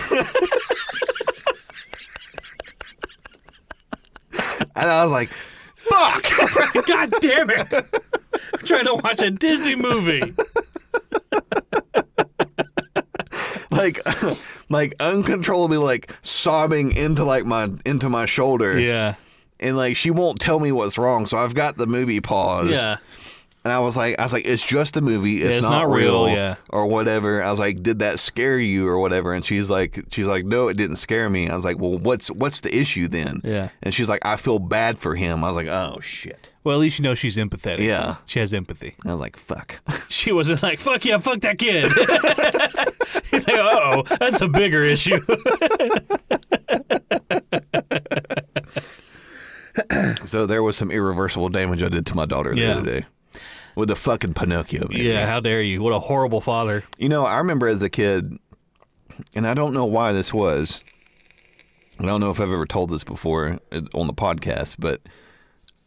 And I was like, fuck! God damn it! I'm trying to watch a Disney movie. like uncontrollably like sobbing into my shoulder. Yeah. And like she won't tell me what's wrong, so I've got the movie paused. Yeah. And I was like, it's just a movie. It's not real. Or whatever. I was like, did that scare you or whatever? And she's like, no, it didn't scare me. I was like, well, what's the issue then? Yeah. And she's like, I feel bad for him. I was like, oh shit. Well, at least you know she's empathetic. Yeah. She has empathy. I was like, fuck. She wasn't like, fuck yeah, fuck that kid. Like, uh-oh, that's a bigger issue. So there was some irreversible damage I did to my daughter the other day. With the fucking Pinocchio movie. Yeah, how dare you? What a horrible father. You know, I remember as a kid, and I don't know why this was. I don't know if I've ever told this before on the podcast, but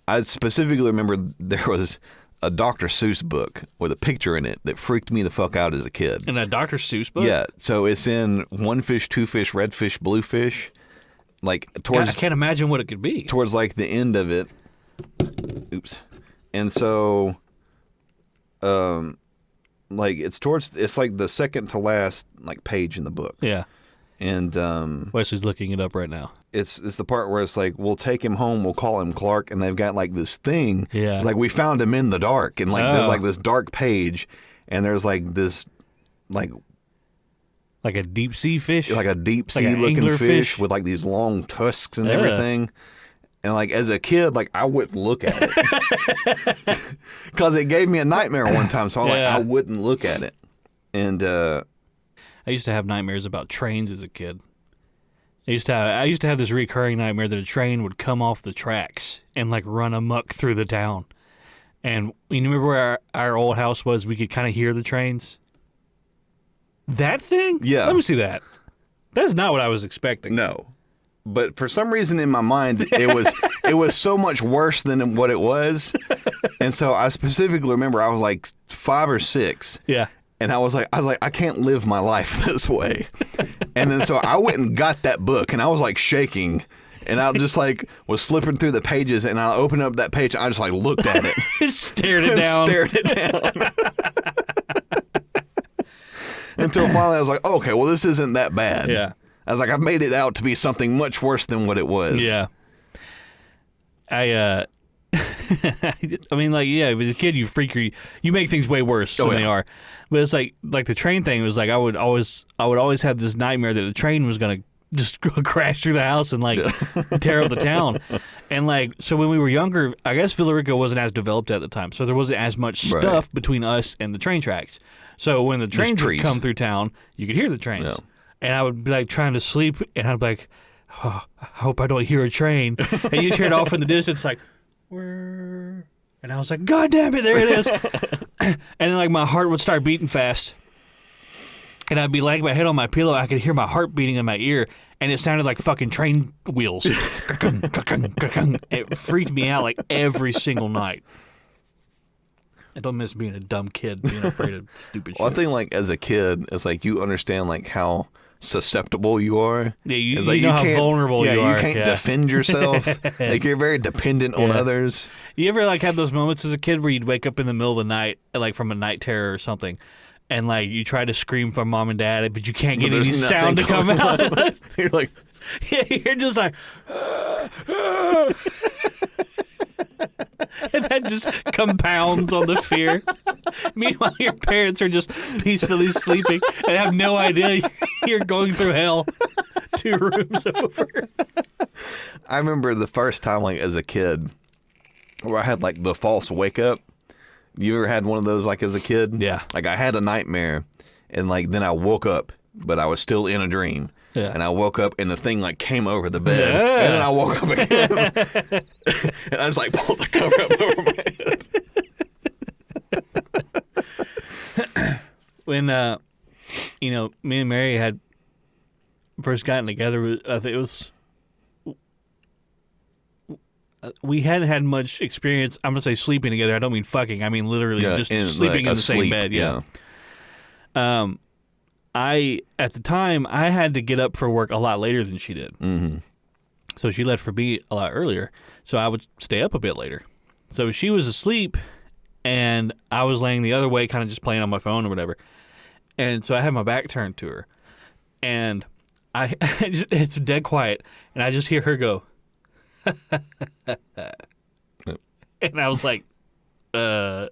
I specifically remember there was a Dr. Seuss book with a picture in it that freaked me the fuck out as a kid. In a Dr. Seuss book? Yeah, so it's in one fish, two fish, red fish, blue fish. Like towards, God, I can't imagine what it could be. Towards like the end of it. Oops. And so like it's like the second to last like page in the book. Yeah. And Wesley's looking it up right now. it's the part where it's like, we'll take him home, we'll call him Clark, and they've got like this thing. Yeah. Like we found him in the dark, and like there's like this dark page, and there's like this like a deep sea fish? like a deep sea an looking fish anglerfish? with like these long tusks and everything. And like as a kid, like I wouldn't look at it because it gave me a nightmare one time. So I wouldn't look at it. And I used to have nightmares about trains as a kid. I used to have this recurring nightmare that a train would come off the tracks and like run amok through the town. And you remember where our old house was? We could kind of hear the trains. That thing? Yeah. Let me see that. That's not what I was expecting. no, but for some reason in my mind, it was so much worse than what it was. And so I specifically remember I was like 5 or 6. Yeah. And I was like, I can't live my life this way. And then so I went and got that book, and I was like shaking, and I just like was flipping through the pages, and I opened up that page, and I just like looked at it, Stared it down. stared it down, until finally I was like, okay, well this isn't that bad. Yeah. I was like, I've made it out to be something much worse than what it was. Yeah. I mean, like, yeah, as a kid, you make things way worse than they are. But it's like the train thing was like I would always have this nightmare that a train was gonna just crash through the house and like tear up the town. And like, so when we were younger, I guess Villarica wasn't as developed at the time, so there wasn't as much stuff between us and the train tracks. So when the trains would come through town, you could hear the trains. Yeah. And I would be like trying to sleep, and I'd be like, oh, I hope I don't hear a train. And you hear it off in the distance, like, and I was like, God damn it, there it is. And then like my heart would start beating fast, and I'd be laying my head on my pillow. I could hear my heart beating in my ear, and it sounded like fucking train wheels. It freaked me out like every single night. I don't miss being a dumb kid, being afraid of stupid shit. Well, I think like as a kid, it's like you understand like how susceptible you are. Yeah, you like, know how vulnerable you are. You can't defend yourself. Like you're very dependent on others. You ever like have those moments as a kid where you'd wake up in the middle of the night, like from a night terror or something, and like you try to scream for mom and dad, but you can't get any sound to come out. You're like, yeah, you're just like, and that just compounds on the fear. Meanwhile, your parents are just peacefully sleeping and have no idea you're going through hell 2 rooms over. I remember the first time, like as a kid, where I had like the false wake up. You ever had one of those like as a kid? Yeah. Like I had a nightmare, and like then I woke up, but I was still in a dream. Yeah. And I woke up, and the thing like came over the bed, and then I woke up again, and I just like pulled the cover up over my head. When me and Mary had first gotten together, I think it was we hadn't had much experience. I'm gonna say sleeping together. I don't mean fucking. I mean literally just sleeping in the same bed. Yeah. At the time, I had to get up for work a lot later than she did. Mm-hmm. So she left for me a lot earlier. So I would stay up a bit later. So she was asleep, and I was laying the other way, kind of just playing on my phone or whatever. And so I had my back turned to her, and it's dead quiet, and I just hear her go, and I was like, I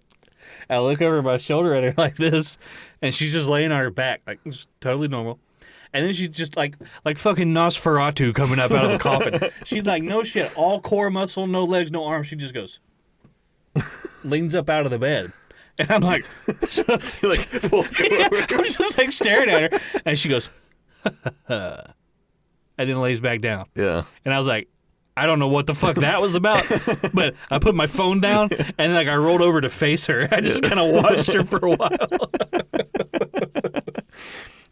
look over my shoulder at her like this, and she's just laying on her back, like just totally normal. And then she's just like fucking Nosferatu coming up out of the coffin. She's like, no shit, all core muscle, no legs, no arms. She just goes, leans up out of the bed. And I'm like, I'm just like staring at her. And she goes, and then lays back down. Yeah. And I was like, I don't know what the fuck that was about, but I put my phone down and like I rolled over to face her. I just kind of watched her for a while.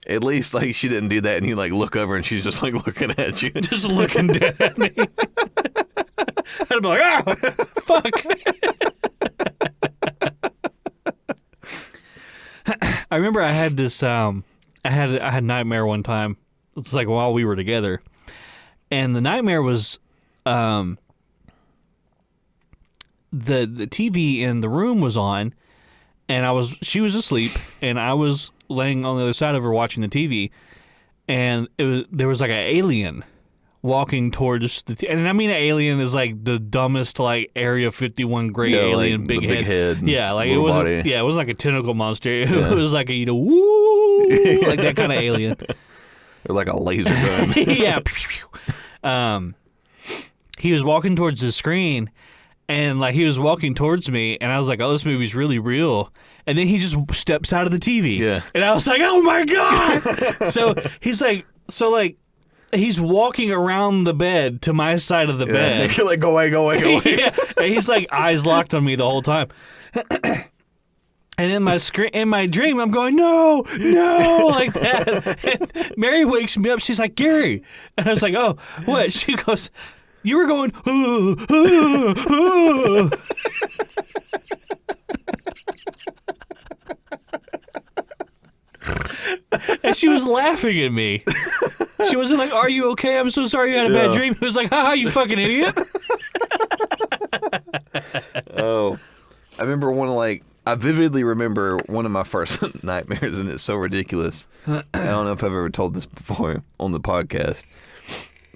At least like she didn't do that, and you like look over and she's just like looking at you, just looking dead at me. I'd be like, oh, fuck. I remember I had this. I had a nightmare one time. It's like while we were together, and the nightmare was. The TV in the room was on, and she was asleep, and I was laying on the other side of her watching the TV, and there was like an alien walking towards and I mean an alien is like the dumbest like Area 51 gray alien, like big the big head, yeah, like it wasn't body. yeah, it wasn't like a tentacle monster. It was like a woo like that kind of alien. Or like a laser gun. Yeah. He was walking towards the screen, and like he was walking towards me, and I was like, "Oh, this movie's really real." And then he just steps out of the TV, and I was like, "Oh my god!" So he's like, he's walking around the bed to my side of the bed. You're like, go away. Yeah. And he's like eyes locked on me the whole time. And in my dream, I'm going, no, like that. And Mary wakes me up. She's like, Gary. And I was like, oh, what? She goes, you were going, and she was laughing at me. She wasn't like, are you okay? I'm so sorry you had a bad dream. It was like, haha, you fucking idiot. Oh, I vividly remember one of my first nightmares, and it's so ridiculous. I don't know if I've ever told this before on the podcast.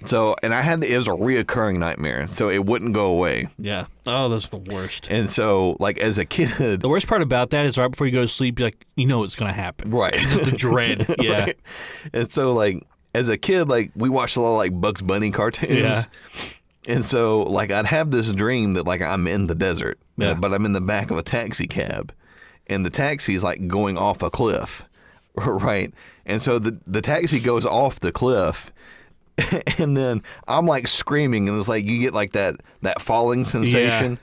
So, and it was a reoccurring nightmare, so it wouldn't go away. Yeah. Oh, that's the worst. And so, like, as a kid... The worst part about that is right before you go to sleep, you're like, you know it's going to happen. Right. Just the dread. Yeah. Right. And so, like, as a kid, like, we watched a lot of, like, Bugs Bunny cartoons. Yeah. And so, like, I'd have this dream that, like, I'm in the desert, but I'm in the back of a taxi cab, and the taxi's, like, going off a cliff, right? And so the taxi goes off the cliff, and then I'm, like, screaming, and it's like you get, like, that falling sensation.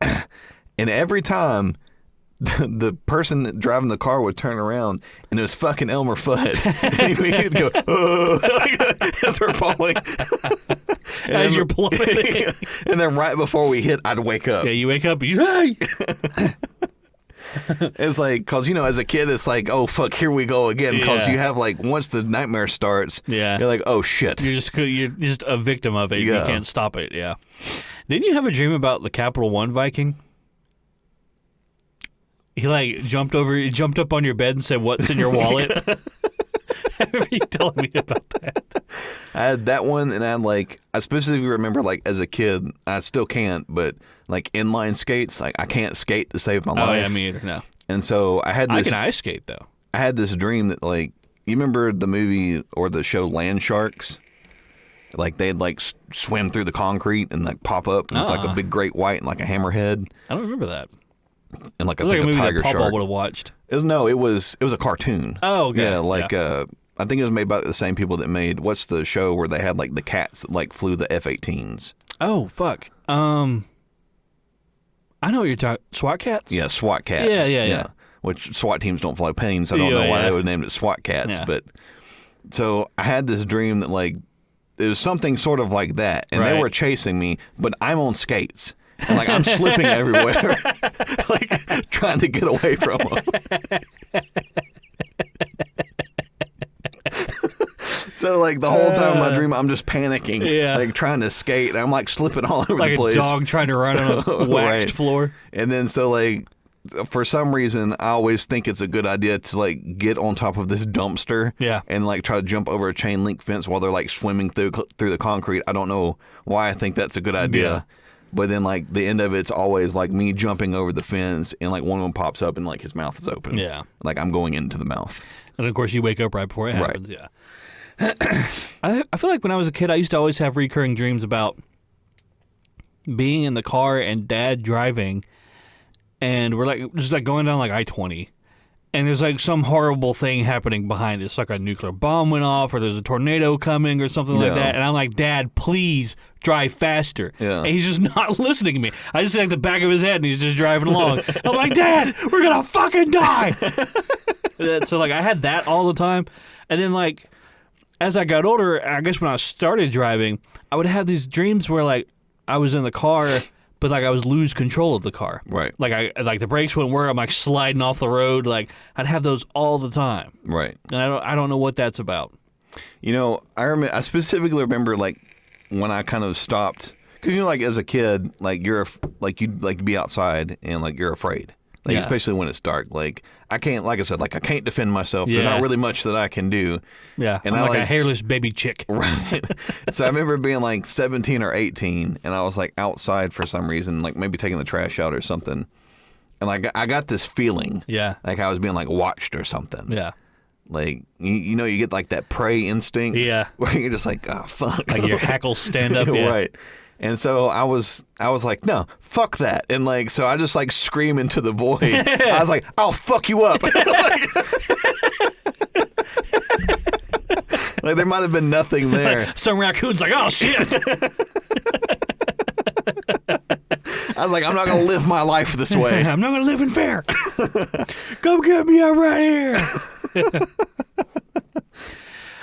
Yeah. And every time... the person driving the car would turn around, and it was fucking Elmer Fudd. And he'd go, oh, as we're falling. As you're plummeting. And then right before we hit, I'd wake up. Yeah, you wake up, hey! It's like, because, you know, as a kid, it's like, oh, fuck, here we go again. Because you have, like, once the nightmare starts, you're like, oh, shit. You're just a victim of it. Yeah. You can't stop it, yeah. Didn't you have a dream about the Capital One Viking? He like jumped up on your bed and said, "What's in your wallet?" I remember you telling me about that. I had that one, and I specifically remember, like, as a kid, I still can't, but like inline skates, like I can't skate to save my life. Oh yeah, me either. No. And so I can ice skate though. I had this dream that, like, you remember the movie or the show Land Sharks? Like they'd like swim through the concrete and like pop up, and it's like a big great white and like a hammerhead. I don't remember that. And like, it was like a movie tiger that shark. Papa would have watched. It was a cartoon. Oh, okay. Yeah, like I think it was made by the same people that made what's the show where they had like the cats that like flew the F-18s. Oh fuck. I know what you're talking. SWAT cats. Yeah, SWAT cats. Yeah. Which SWAT teams don't fly planes. I don't know why they would name it SWAT cats. Yeah. But so I had this dream that like it was something sort of like that, and they were chasing me, but I'm on skates. And, like, I'm slipping everywhere, like, trying to get away from them. So, like, the whole time in my dream, I'm just panicking, like, trying to skate. And I'm, like, slipping all over the place. Like a dog trying to run on a waxed floor. And then, so, like, for some reason, I always think it's a good idea to, like, get on top of this dumpster and, like, try to jump over a chain link fence while they're, like, swimming through the concrete. I don't know why I think that's a good idea. Yeah. But then, like, the end of it's always, like, me jumping over the fence, and, like, one of them pops up, and, like, his mouth is open. Yeah. Like, I'm going into the mouth. And, of course, you wake up right before it happens. Yeah. I feel like when I was a kid, I used to always have recurring dreams about being in the car and Dad driving, and we're, like, just, like, going down, like, I-20. And there's, like, some horrible thing happening behind us, like a nuclear bomb went off, or there's a tornado coming, or something like that. And I'm like, Dad, please drive faster. Yeah. And he's just not listening to me. I just see, like, the back of his head, and he's just driving along. I'm like, Dad, we're gonna fucking die! So, like, I had that all the time. And then, like, as I got older, I guess when I started driving, I would have these dreams where, like, I was in the car, but, like, I was lose control of the car. Right. Like the brakes wouldn't work. I'm, like, sliding off the road. Like, I'd have those all the time. Right. And I don't know what that's about. You know, I specifically remember, like, when I kind of stopped. Because, you know, like, as a kid, like, you'd, like, be outside and, like, you're afraid. Like, especially when it's dark. Like, I can't, like I said, like I can't defend myself. Yeah. There's not really much that I can do. Yeah, and I'm like a hairless baby chick. Right. So I remember being like 17 or 18, and I was like outside for some reason, like maybe taking the trash out or something. And like I got this feeling, like I was being like watched or something. Yeah. Like you know, you get like that prey instinct. Yeah. Where you're just like, oh fuck. Like your hackles stand up. Yeah. Right. And so I was like, no, fuck that. And like, so I just like scream into the void. I was like, I'll fuck you up. Like there might have been nothing there. Some raccoon's like, oh shit. I was like, I'm not going to live my life this way. I'm not going to live in fear. Come get me out right here.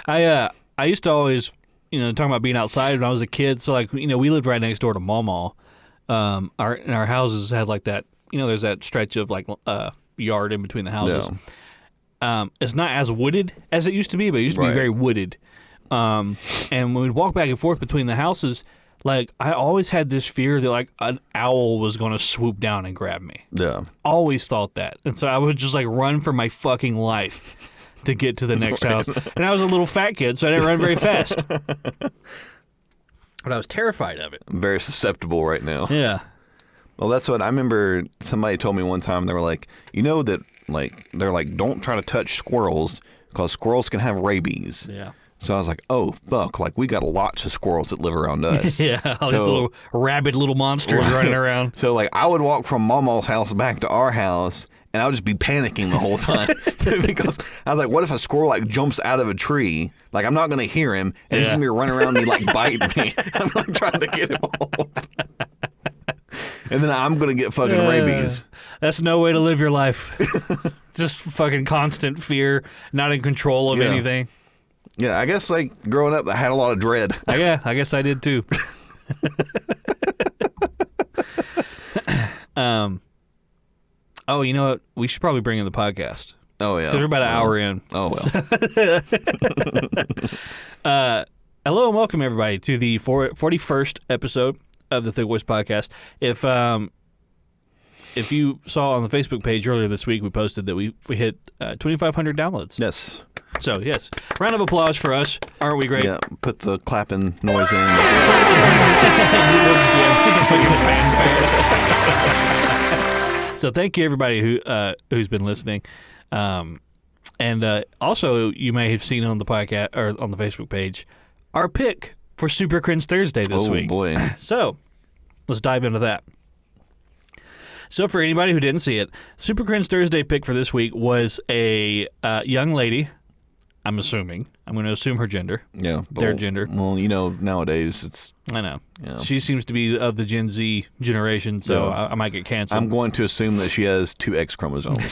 I used to always, talking about being outside when I was a kid. So like, we lived right next door to Mall. Our houses had like that, there's that stretch of like yard in between the houses. Yeah. It's not as wooded as it used to be, but it used to be very wooded. And when we'd walk back and forth between the houses, like I always had this fear that like an owl was going to swoop down and grab me. Yeah. Always thought that. And so I would just like run for my fucking life to get to the next house. And I was a little fat kid, so I didn't run very fast. But I was terrified of it. I'm very susceptible right now. Yeah. Well, that's what I remember. Somebody told me one time, they were like, that, like, they're like, don't try to touch squirrels because squirrels can have rabies. Yeah. So I was like, oh, fuck, like, we got lots of squirrels that live around us. Yeah, all these little rabid little monsters running around. So, like, I would walk from Mama's house back to our house, and I would just be panicking the whole time. Because I was like, what if a squirrel, like, jumps out of a tree? Like, I'm not going to hear him, and he's going to be running around me, like, biting me. I'm, like, trying to get him off. And then I'm going to get fucking rabies. That's no way to live your life. Just fucking constant fear, not in control of anything. Yeah, I guess, like, growing up, I had a lot of dread. Yeah, I guess I did, too. Oh, you know what? We should probably bring in the podcast. Oh, yeah. Because we're about an hour in. Oh, well. Hello and welcome, everybody, to the 41st episode of the Thicc podcast. If you saw on the Facebook page earlier this week, we posted that we hit 2,500 downloads. Yes. So, yes. Round of applause for us. Aren't we great? Yeah, put the clapping noise in. So thank you, everybody who's been listening. And also, you may have seen on the podcast or on the Facebook page, our pick for Super Cringe Thursday this week. Oh, boy. So, let's dive into that. So, for anybody who didn't see it, Super Cringe Thursday pick for this week was a young lady. I'm assuming. I'm going to assume her gender. Yeah. Their gender. Well, nowadays it's... I know. Yeah. She seems to be of the Gen Z generation, so I might get canceled. I'm going to assume that she has 2 X chromosomes.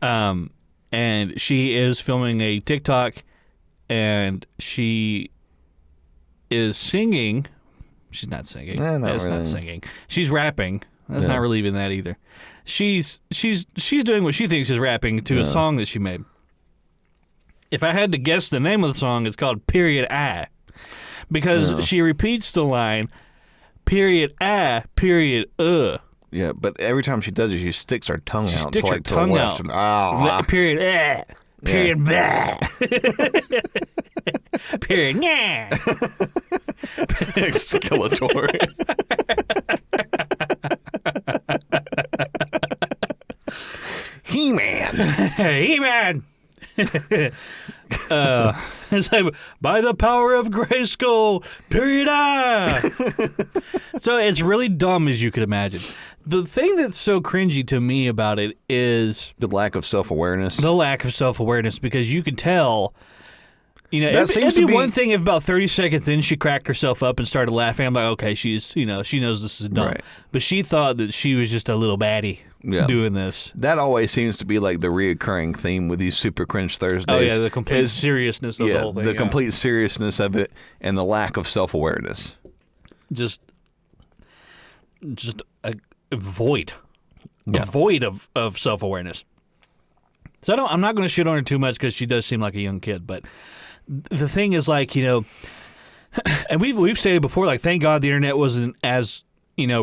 And she is filming a TikTok, and she is singing. She's not singing. That's really. Not singing. She's rapping. That's not really even that either. She's doing what she thinks is rapping to a song that she made. If I had to guess the name of the song, it's called Period I. Because she repeats the line, period I, period Yeah, but every time she does it, she sticks her tongue out. She sticks her tongue out. Period period period Exclamatory. He-Man. He-Man. It's like, by the power of Grayskull, period I. So it's really dumb, as you could imagine. The thing that's so cringy to me about it is the lack of self-awareness. Because you could tell, it'd be one thing if about 30 seconds in she cracked herself up and started laughing. I'm like, okay, she knows this is dumb. Right. But she thought that she was just a little baddie. Doing this. That always seems to be like the reoccurring theme with these Super Cringe Thursdays. Oh, yeah, the complete seriousness of the whole thing. The complete seriousness of it and the lack of self-awareness. Just a void. A void of self-awareness. So I'm not going to shit on her too much because she does seem like a young kid. But the thing is, like, and we've stated before, like, thank God the internet wasn't as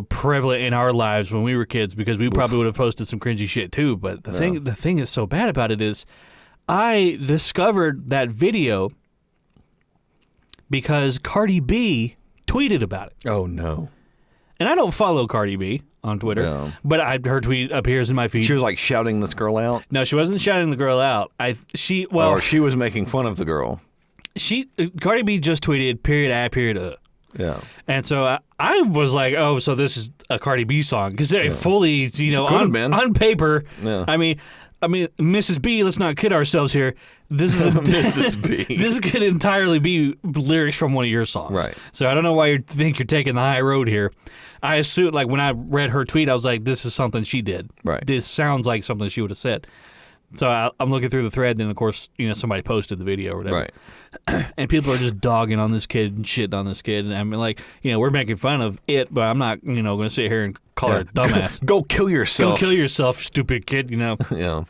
prevalent in our lives when we were kids because we probably would have posted some cringy shit too. But the thing is so bad about it is I discovered that video because Cardi B tweeted about it. Oh, no. And I don't follow Cardi B on Twitter, but her tweet appears in my feed. She was like shouting this girl out? No, she wasn't shouting the girl out. She was making fun of the girl. Cardi B just tweeted period. Yeah. And so I was like, oh, so this is a Cardi B song because it fully, on paper. Yeah. I mean, Mrs. B, let's not kid ourselves here. This is Mrs. B. This could entirely be lyrics from one of your songs. Right. So I don't know why you think you're taking the high road here. I assume, like, when I read her tweet, I was like, this is something she did. Right. This sounds like something she would have said. So I'm looking through the thread, and of course, somebody posted the video or whatever. Right. And people are just dogging on this kid and shitting on this kid. And I mean, like, we're making fun of it, but I'm not, going to sit here and call her a dumbass. Go kill yourself. Go kill yourself, stupid kid, Yeah.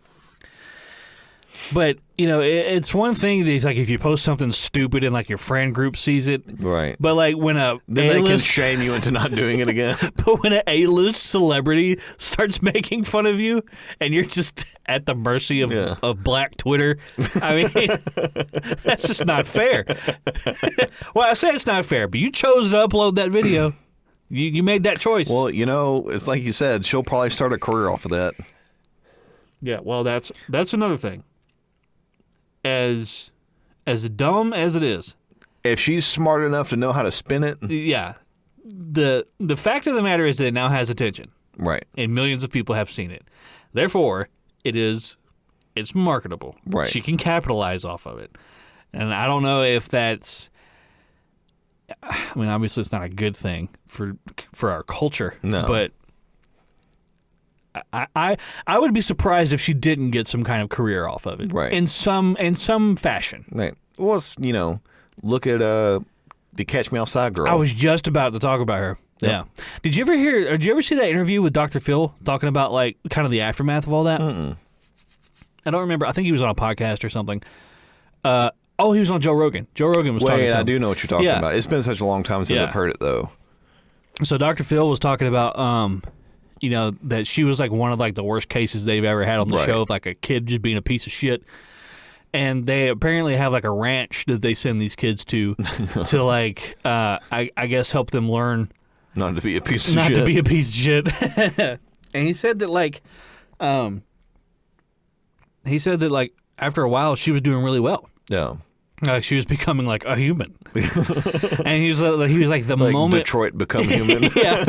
But, it's one thing that, like, if you post something stupid and, like, your friend group sees it. Right. But, like, when then they can shame you into not doing it again. But when an A-list celebrity starts making fun of you and you're just at the mercy of black Twitter, I mean, that's just not fair. Well, I say it's not fair, but you chose to upload that video. You made that choice. Well, it's like you said, she'll probably start a career off of that. Yeah, well, that's another thing. As dumb as it is, if she's smart enough to know how to spin it, yeah. The fact of the matter is that it now has attention, right? And millions of people have seen it. Therefore, it's marketable. Right. She can capitalize off of it, and I don't know if that's. I mean, obviously, it's not a good thing for our culture. No, but. I would be surprised if she didn't get some kind of career off of it, right? In some fashion, right? Well, it's, look at the Catch Me Outside girl. I was just about to talk about her. Yep. Yeah. Did you ever see that interview with Dr. Phil talking about like kind of the aftermath of all that? Mm-mm. I don't remember. I think he was on a podcast or something. He was on Joe Rogan. Joe Rogan was talking to him. I do know what you're talking about. It's been such a long time since I've heard it though. So Dr. Phil was talking about that she was like one of like the worst cases they've ever had on the show of like a kid just being a piece of shit. And they apparently have like a ranch that they send these kids to like I guess help them learn not to be a piece of shit. Not to be a piece of shit. And he said that like after a while she was doing really well. Yeah. She was becoming like a human. And he was like the moment Detroit become human. Yeah.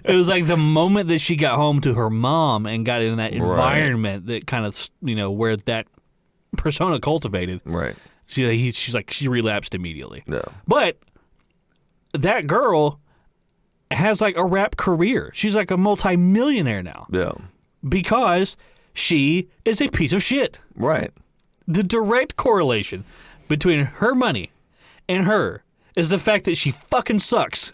It was like the moment that she got home to her mom and got in that environment that kind of where that persona cultivated. Right. She relapsed immediately. Yeah. But that girl has like a rap career. She's like a multi-millionaire now. Yeah. Because she is a piece of shit. Right. The direct correlation between her money and her is the fact that she fucking sucks.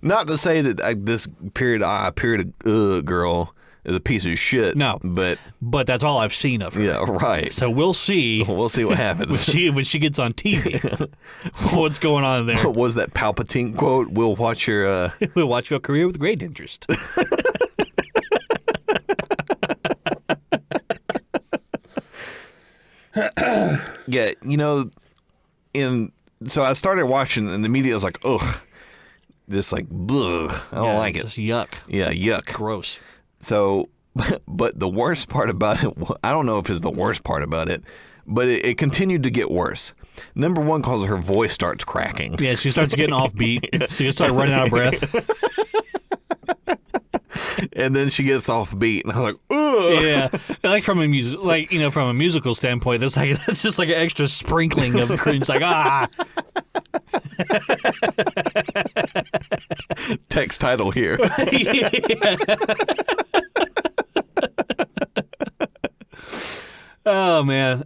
Not to say that this period girl is a piece of shit. No, but that's all I've seen of her. Yeah, right. So we'll see. We'll see what happens when she gets on TV. What's going on there? What was that Palpatine quote? We'll watch your we'll watch your career with great interest. Yeah, so I started watching, and the media was like, "Ugh, this like, bleh, I don't like it." Just yuck. Yeah, yuck. Gross. So, but the worst part about it, I don't know if it's the worst part about it, but it continued to get worse. Number one, because her voice starts cracking. Yeah, she starts getting off beat. She starts running out of breath. And then she gets off beat, and I'm like, ugh. Yeah, like from a musical standpoint, that's just like an extra sprinkling of cringe. Like Text title here. Oh man,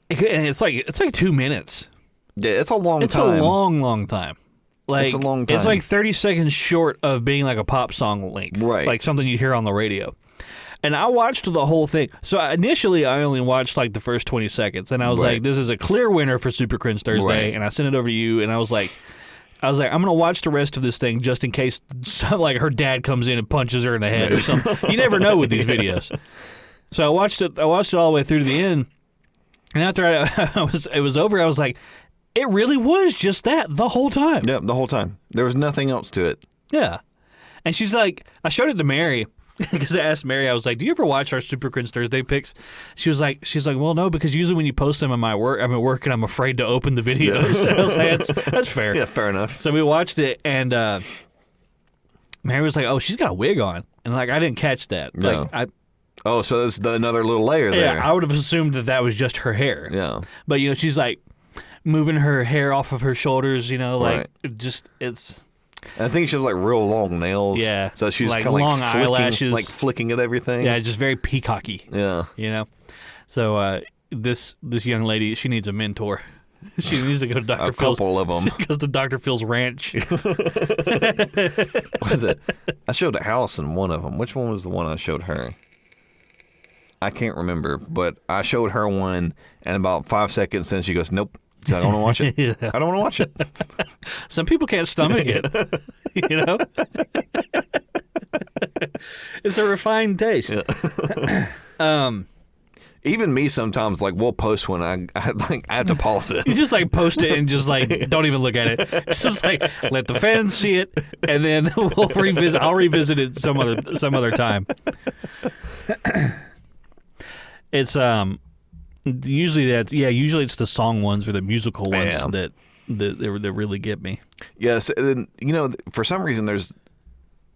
it's like 2 minutes. Yeah, it's a long time. It's a long time. Like, it's a long time. It's like 30 seconds short of being like a pop song length. Right. Like something you hear on the radio. And I watched the whole thing. So initially, I only watched like the first 20 seconds, and I was like, "This is a clear winner for Super Cringe Thursday." And I sent it over to you, and I was like, "I'm gonna watch the rest of this thing just in case, like her dad comes in and punches her in the head or something." You never know with these videos. So I watched it. all the way through to the end, and after it was over, I was like, "It really was just that the whole time." Yep, the whole time. There was nothing else to it. Yeah. And she's like, I showed it to Mary because I asked Mary, I was like, "Do you ever watch our Super Cringe Thursday pics?" She's like, "Well, no, because usually when you post them I'm at work and I'm afraid to open the videos." Yeah. I was like, that's fair. Yeah, fair enough. So we watched it, and Mary was like, "Oh, she's got a wig on," and like I didn't catch that. No. Like So there's another little layer there. Yeah, I would have assumed that was just her hair. Yeah. But she's like moving her hair off of her shoulders. Like it's. I think she has like real long nails. Yeah. So she's like kind of long flicking, eyelashes, like flicking at everything. Yeah, just very peacocky. Yeah. So this young lady, she needs a mentor. She needs to go to Dr. Phil's. A couple of them. She goes to Dr. Phil's ranch. What is it? I showed Allison one of them. Which one was the one I showed her? I can't remember, but I showed her one, and about 5 seconds in, she goes, "Nope. I don't want to watch it. Yeah. I don't want to watch it." Some people can't stomach it. It's a refined taste. Yeah. Even me sometimes, like, we'll post one, I have to pause it. You just like post it and just like don't even look at it. It's just like let the fans see it, and then we'll revisit. I'll revisit it some other time. It's usually it's the song ones or the musical ones that really get me. Yes, and for some reason there's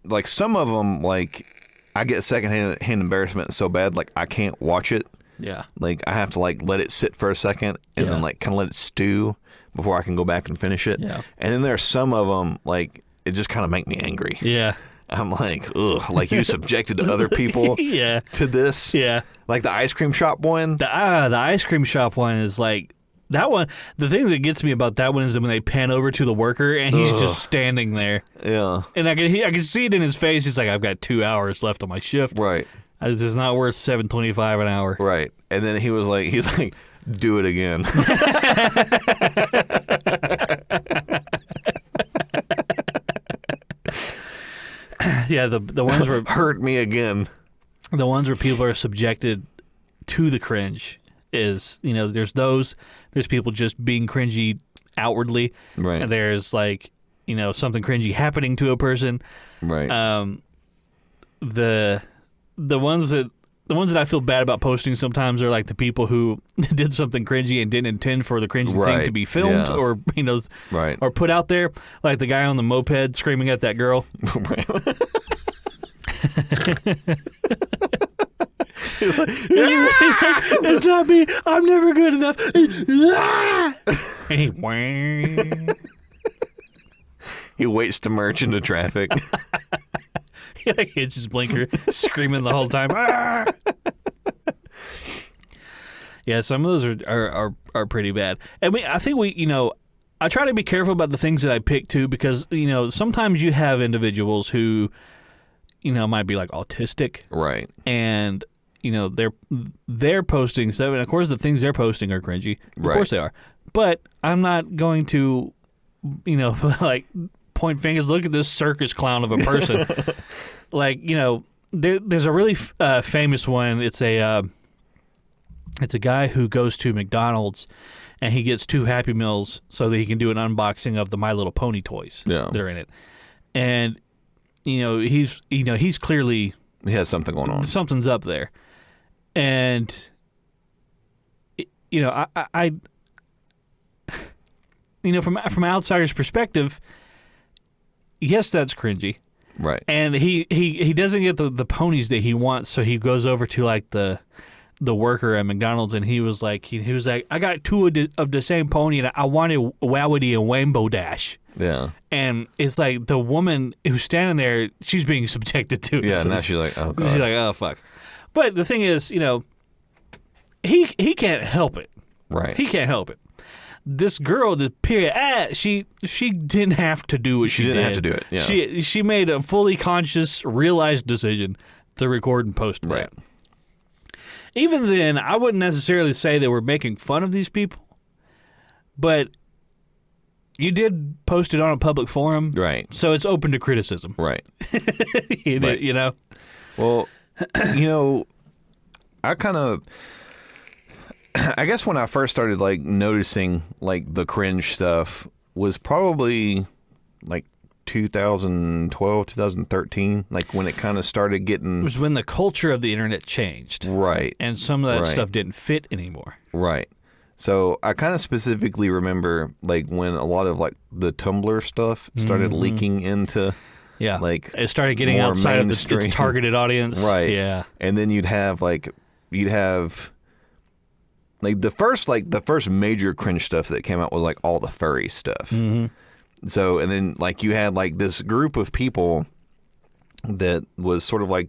like some of them, like I get secondhand embarrassment so bad, like I can't watch it. Yeah. Like I have to like let it sit for a second and then like kind of let it stew before I can go back and finish it. Yeah. And then there are some of them like it just kind of make me angry. Yeah. I'm like, ugh, like you subjected other people to this. Yeah. Like the ice cream shop one. The ice cream shop one is like that one. The thing that gets me about that one is when they pan over to the worker and he's just standing there. Yeah. And I can see it in his face. He's like, "I've got 2 hours left on my shift. Right. This is not worth $7.25 an hour." Right. And then he's like, "Do it again." Yeah, the ones where hurt me again. The ones where people are subjected to the cringe is, there's people just being cringy outwardly. Right. And there's like, something cringy happening to a person. Right. The ones that I feel bad about posting sometimes are like the people who did something cringy and didn't intend for the cringy thing to be filmed or or put out there, like the guy on the moped screaming at that girl. Right. He's like, "It's not me. I'm never good enough." And he waits to merge into traffic. He hits his blinker, screaming the whole time. Yeah, some of those are pretty bad. And I think I try to be careful about the things that I pick too, because sometimes you have individuals who might be like autistic, right? And they're posting stuff, and of course the things they're posting are cringy. Of course they are. But I'm not going to like point fingers. Look at this circus clown of a person. Like there's a really famous one. It's a guy who goes to McDonald's and he gets 2 Happy Meals so that he can do an unboxing of the My Little Pony toys that are in it. And he's clearly, he has something going on. Something's up there. And I from an outsider's perspective, yes, that's cringy. Right. And he doesn't get the ponies that he wants, so he goes over to like the worker at McDonald's, and he was like, "I got 2 of the same pony, and I wanted Wowity and Rainbow Dash." Yeah. And it's like the woman who's standing there, she's being subjected to it. Yeah, so now she's like, "Oh God." She's like, "Oh fuck." But the thing is, he can't help it. Right. He can't help it. This girl, she didn't have to do what she did. She didn't have to do it. Yeah. She made a fully conscious, realized decision to record and post Right. that. Even then, I wouldn't necessarily say that we're making fun of these people, but you did post it on a public forum, Right. so it's open to criticism. Right. You know? Well, I guess when I first started like noticing like the cringe stuff was probably like 2012, 2013, like when it kind of started getting... It was when the culture of the internet changed. Right. And some of that Right. stuff didn't fit anymore. Right. So I kind of specifically remember like when a lot of like the Tumblr stuff started leaking into like it started getting more outside of mainstream. its targeted audience. Right. Yeah. And then you'd have like the first major cringe stuff that came out was like all the furry stuff. Mm-hmm. So, and then like you had like this group of people that was sort of like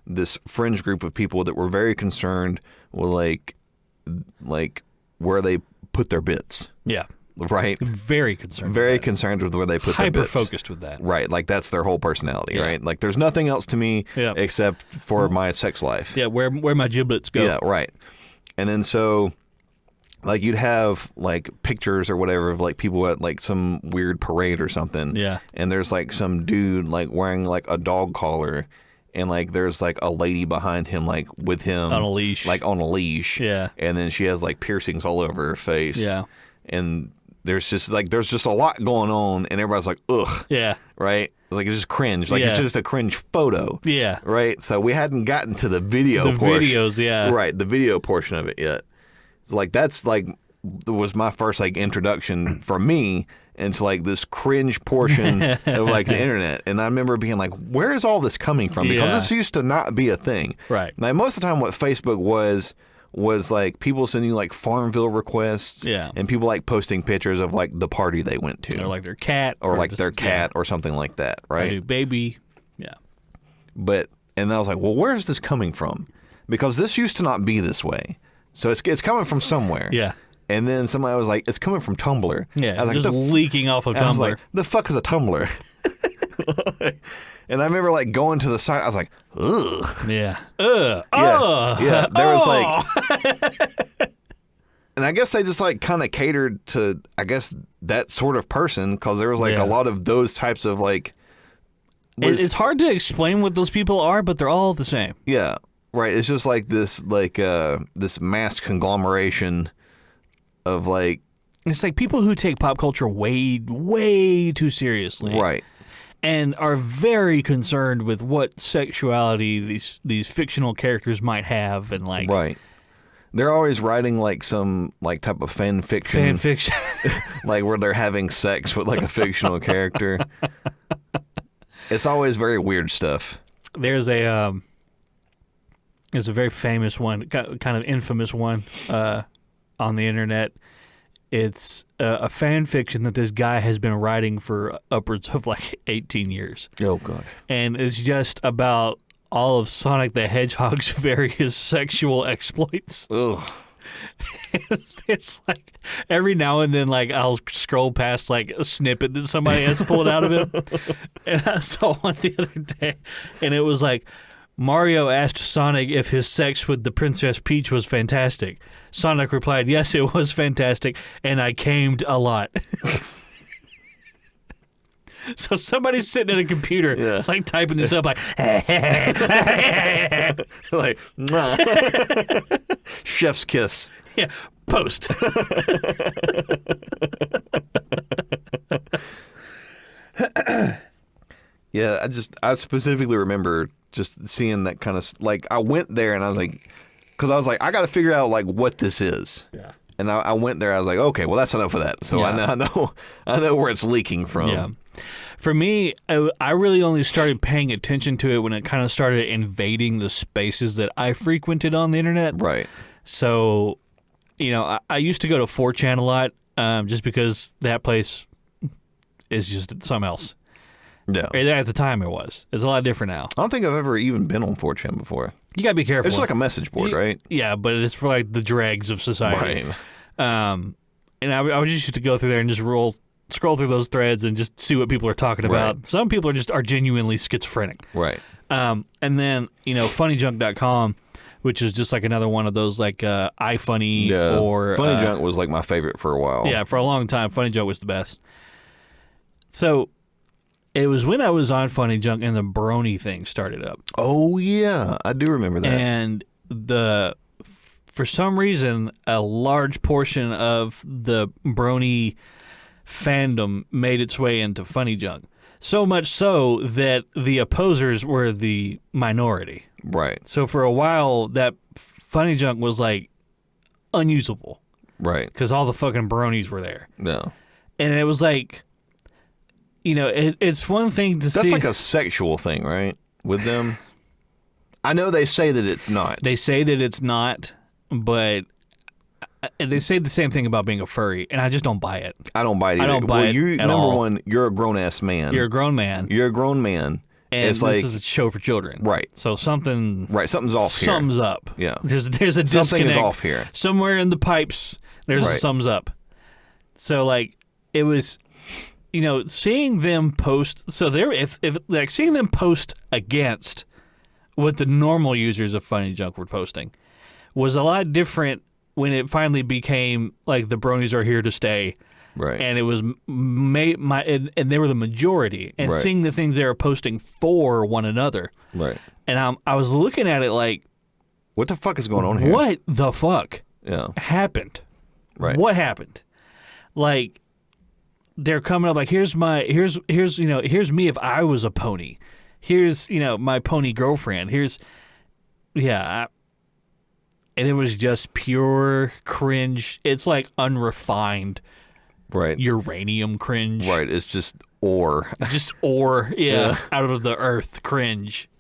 this fringe group of people that were very concerned with like where they put their bits. Yeah. Right? Very concerned. Very concerned with where they put their bits. Hyper-focused with that. Right. Like that's their whole personality, right? Like there's nothing else to me except for my sex life. Yeah, where my giblets go. Yeah, right. And then so like you'd have like pictures or whatever of like people at like some weird parade or something. Yeah. And there's like some dude like wearing like a dog collar and like there's like a lady behind him like with him On a leash. Like on a leash. Yeah. And then she has like piercings all over her face. Yeah. And there's just a lot going on and everybody's like, ugh. Yeah. Right? Like it's just cringe. Like it's just a cringe photo. Yeah. Right? So we hadn't gotten to the video The portion. videos, yeah. Right, the video portion of it yet. It's like that's like was my first like introduction for me into like this cringe portion of like the internet. And I remember being like, where is all this coming from? Because this used to not be a thing. Right. Like most of the time what Facebook was like people sending like Farmville requests. Yeah. And people like posting pictures of like the party they went to. Or like their cat. Or like just, their cat or something like that, right? A new baby. Yeah. And I was like, well, where is this coming from? Because this used to not be this way. So it's coming from somewhere. Yeah. And then somebody was like, it's coming from Tumblr. Yeah. I was like, just leaking off of Tumblr. I was like, the fuck is a Tumblr? And I remember like going to the site. I was like, ugh. Yeah. Yeah. There was like, and I guess they just like kind of catered to, I guess, that sort of person because there was like a lot of those types of like. It's hard to explain what those people are, but they're all the same. Yeah. Right. It's just like this mass conglomeration of like. It's like people who take pop culture way, way too seriously. Right. And are very concerned with what sexuality these fictional characters might have and like. Right. They're always writing like some like type of fan fiction. Like where they're having sex with like a fictional character. It's always very weird stuff. There's a very famous one, kind of infamous one on the internet. It's a fan fiction that this guy has been writing for upwards of like 18 years. Oh, God. And it's just about all of Sonic the Hedgehog's various sexual exploits. Ugh. It's like every now and then, like I'll scroll past like a snippet that somebody has pulled out of it. And I saw one the other day, and it was like, Mario asked Sonic if his sex with the Princess Peach was fantastic. Sonic replied, yes, it was fantastic, and I camed a lot. So somebody's sitting at a computer, like typing this up, like, like, chef's kiss. Yeah, post. Yeah, I specifically remember just seeing that kind of like I went there and I was like, because I was like, I got to figure out like what this is. Yeah. And I went there. I was like, okay, well that's enough of that. So I know where it's leaking from. Yeah. For me, I really only started paying attention to it when it kind of started invading the spaces that I frequented on the internet. Right. So, I used to go to 4chan a lot, just because that place is just something else. Yeah. At the time, it was. It's a lot different now. I don't think I've ever even been on 4chan before. You gotta be careful. It's like a message board, right? Yeah, but it's for like the dregs of society. Right. And I just used to go through there and just roll scroll through those threads and just see what people are talking about. Right. Some people are genuinely schizophrenic. Right. And then, funnyjunk.com, which is just like another one of those like iFunny or... Funny Junk was like my favorite for a while. Yeah, for a long time, Funny Junk was the best. So it was when I was on Funny Junk and the brony thing started up. Oh, yeah. I do remember that. And for some reason, a large portion of the brony fandom made its way into Funny Junk. So much so that the opposers were the minority. Right. So for a while, that Funny Junk was like unusable. Right. Because all the fucking bronies were there. No. And it was like, it's one thing to see. That's like a sexual thing, right? With them? I know they say that it's not. They say that it's not, but they say the same thing about being a furry, and I just don't buy it. I don't buy it either. I don't buy it at all. Number one, you're a grown-ass man. You're a grown man. You're a grown man. And it's this is a show for children. Right. So something's off here. Something's up. Yeah. There's a disconnect. Something is off here. Somewhere in the pipes, there's a thumbs up. So, like, it was, seeing them post. So, seeing them post against what the normal users of Funny Junk were posting was a lot different when it finally became, like, the bronies are here to stay. Right. And it was and they were the majority. And Right. seeing the things they were posting for one another. Right. And I was looking at it like, what the fuck is going on here? what the fuck happened? Right. What happened? Like, they're coming up like, here's me if I was a pony. Here's, my pony girlfriend. And it was just pure cringe. It's like unrefined. Right. Uranium cringe. Right. It's just ore. Just ore, out of the earth cringe.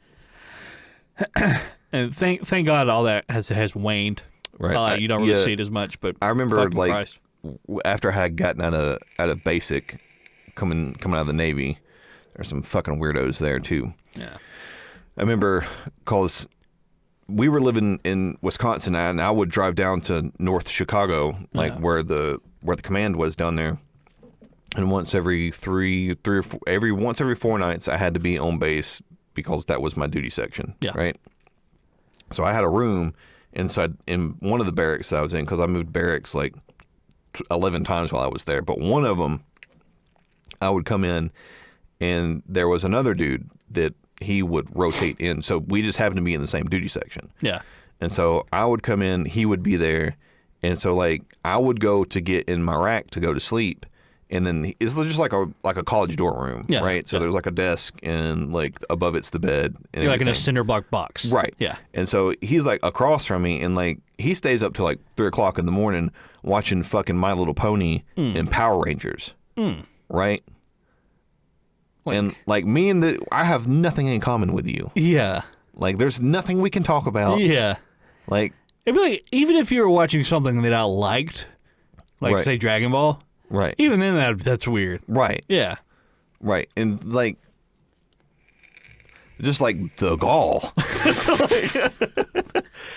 And thank God all that has waned. Right. You don't really see it as much, but I remember fucking like Christ. After I had gotten out of basic, coming out of the Navy, there's some fucking weirdos there too. Yeah. I remember because we were living in Wisconsin, and I would drive down to North Chicago, like where the command was down there. And once every 4 nights, I had to be on base because that was my duty section. Yeah. Right. So I had a room inside in one of the barracks that I was in, because I moved barracks like 11 times while I was there. But one of them, I would come in, and there was another dude that he would rotate in. So we just happened to be in the same duty section. Yeah. And so I would come in, he would be there. And so like I would go to get in my rack to go to sleep. And then it's just like a college dorm room, right? So there's like a desk, and like above it's the bed. And You're like in a cinder block box. Right. Yeah. And so he's like across from me, and like he stays up till like 3 o'clock in the morning watching fucking My Little Pony and Power Rangers. Right? And like me and I have nothing in common with you. Yeah. Like there's nothing we can talk about. Yeah. Like it'd be like, even if you were watching something that I liked, like say Dragon Ball. Right. Even then, that's weird. Right. Yeah. Right. And like, just like the gall.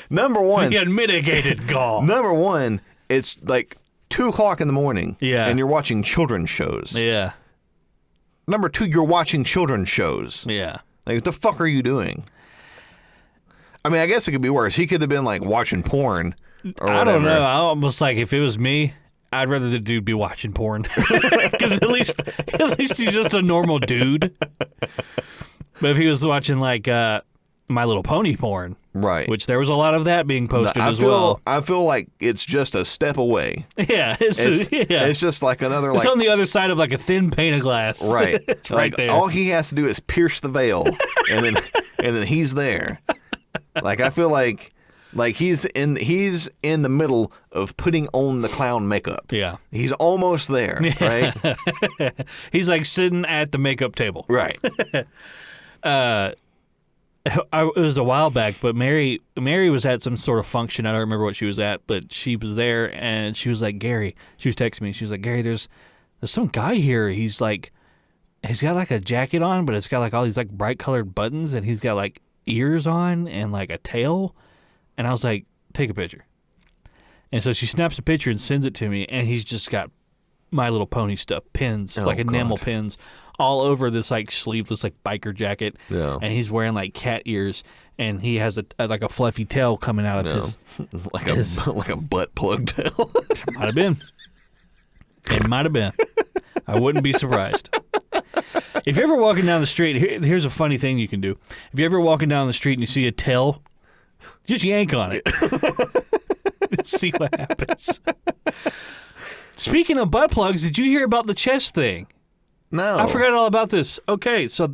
Number one. The unmitigated gall. Number one, it's like 2 o'clock in the morning. Yeah. And you're watching children's shows. Yeah. Number two, you're watching children's shows. Yeah. Like, what the fuck are you doing? I mean, I guess it could be worse. He could have been like watching porn or whatever. I don't know. I almost like, if it was me, I'd rather the dude be watching porn, because at least he's just a normal dude. But if he was watching like My Little Pony porn, right, which there was a lot of that being posted as well. I feel like it's just a step away. Yeah, it's just like another. It's like, on the other side of like a thin pane of glass. Right, it's like, right there. All he has to do is pierce the veil, and then he's there. Like I feel like he's in the middle of putting on the clown makeup. Yeah. He's almost there, right? He's like sitting at the makeup table. Right. It was a while back, but Mary was at some sort of function. I don't remember what she was at, but she was there, and she was like, Gary, she was texting me. She was like, Gary, there's some guy here. He's got like a jacket on, but it's got like all these like bright colored buttons, and he's got like ears on and like a tail. And I was like, take a picture. And so she snaps a picture and sends it to me, and he's just got My Little Pony stuff, pins, like enamel pins, all over this like sleeveless like biker jacket. Yeah. And he's wearing like cat ears, and he has like a fluffy tail coming out of his like a butt plug tail. Might have been. It might have been. I wouldn't be surprised. If you're ever walking down the street, here's a funny thing you can do. If you're ever walking down the street and you see a tail, just yank on it. See what happens. Speaking of butt plugs, did you hear about the chess thing? No. I forgot all about this. Okay, so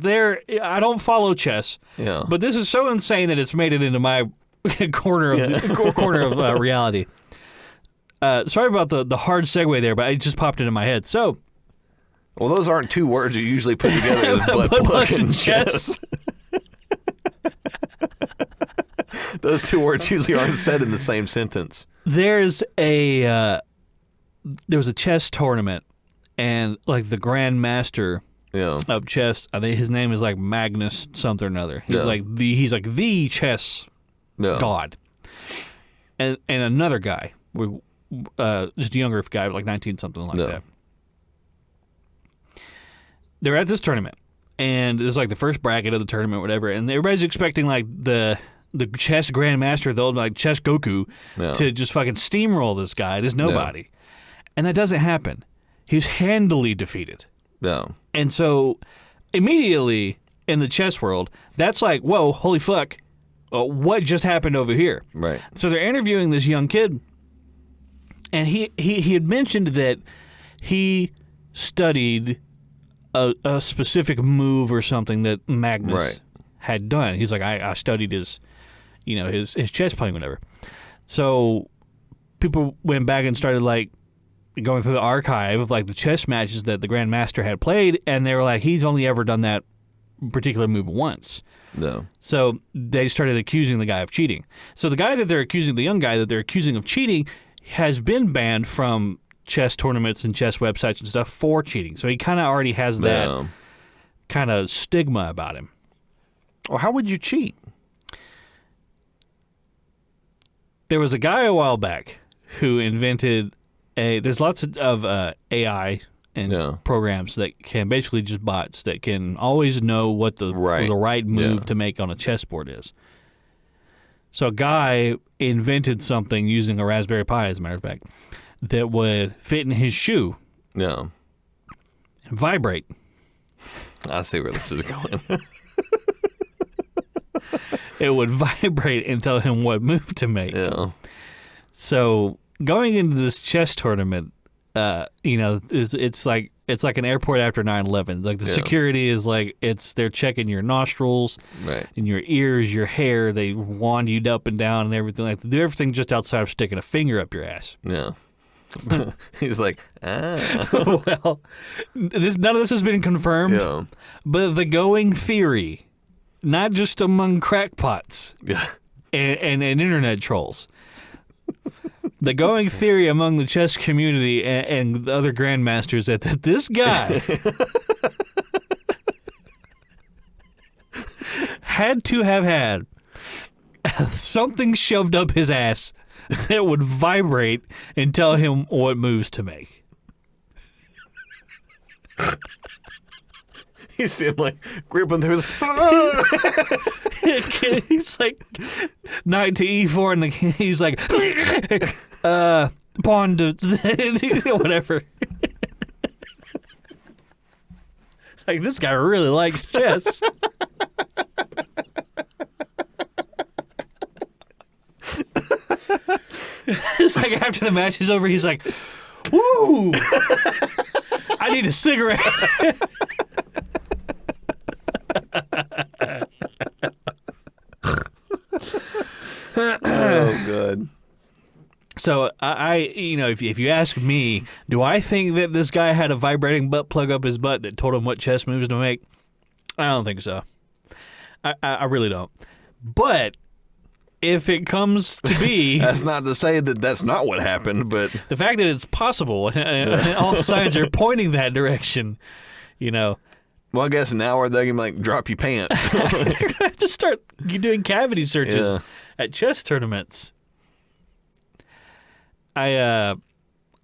I don't follow chess. Yeah. But this is so insane that it's made it into my corner of reality. Sorry about the hard segue there, but it just popped into my head. So, well, those aren't two words you usually put together as butt plug and chess. Those two words usually aren't said in the same sentence. There was a chess tournament, and like the Grand Master of chess, I think his name is like Magnus something or another. He's like the chess god, and another guy, just a younger guy, like 19 something like that. They're at this tournament, and it's like the first bracket of the tournament, whatever, and everybody's expecting like the chess grandmaster, the old like chess Goku, to just fucking steamroll this guy. There's nobody, and that doesn't happen. He's handily defeated. No, and so immediately in the chess world, that's like, whoa, holy fuck, what just happened over here? Right. So they're interviewing this young kid, and he had mentioned that he studied a specific move or something that Magnus had done. He's like, I studied his chess playing, whatever. So people went back and started like going through the archive of like the chess matches that the Grandmaster had played, and they were like, he's only ever done that particular move once. No. So they started accusing the guy of cheating. So the young guy that they're accusing of cheating has been banned from chess tournaments and chess websites and stuff for cheating. So he kind of already has that kind of stigma about him. Well, how would you cheat? There was a guy a while back who invented there's lots of AI and programs that can basically just bots that can always know what the right move to make on a chessboard is. So a guy invented something using a Raspberry Pi, as a matter of fact, that would fit in his shoe. Yeah. And vibrate. I see where this is going. It would vibrate and tell him what move to make. Yeah. So going into this chess tournament, it's like an airport after 9/11. Like the security is like they're checking your nostrils, and your ears, your hair. They wand you up and down and everything. Like they do everything just outside of sticking a finger up your ass. Yeah. He's like, Well, none of this has been confirmed. Yeah. But the going theory, not just among crackpots and internet trolls, the going theory among the chess community and the other grandmasters that this guy had to have had something shoved up his ass that would vibrate and tell him what moves to make. He's like gripping through his. He's like knight to e4, and he's like pawn to whatever. Like this guy really likes chess. It's like after the match is over, he's like, "Woo! I need a cigarette." Oh, good. So if you ask me, do I think that this guy had a vibrating butt plug up his butt that told him what chess moves to make? I don't think so. I really don't. But if it comes to be, that's not to say that that's not what happened, but the fact that it's possible and all signs are pointing that direction, Well, I guess now are they gonna like drop your pants? They're gonna have to start doing cavity searches at chess tournaments. I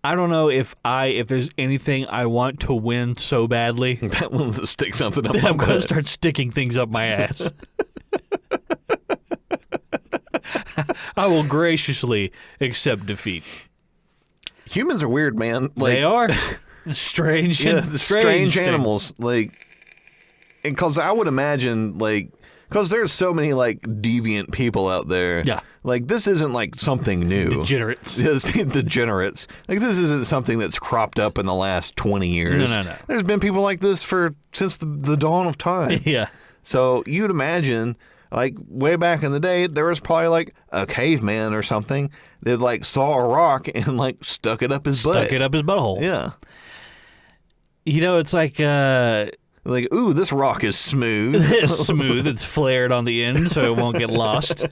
I don't know if there's anything I want to win so badly. That one to stick something up my I'm going to butt. start sticking things up my ass. I will graciously accept defeat. Humans are weird, man. Like, They are strange. yeah, and the strange strange animals. Like, because I would imagine, like, because there's so many like deviant people out there. Yeah. Like, this isn't like something new. Degenerates. Yes, degenerates. Like, this isn't something that's cropped up in the last 20 years. No. There's been people like this since the dawn of time. Yeah. So you'd imagine, like, way back in the day, there was probably like a caveman or something that like saw a rock and like stuck it up his butt. Stuck it up his butthole. Yeah. You know, it's like Like, ooh, this rock is smooth. it's smooth. It's flared on the end, so it won't get lost.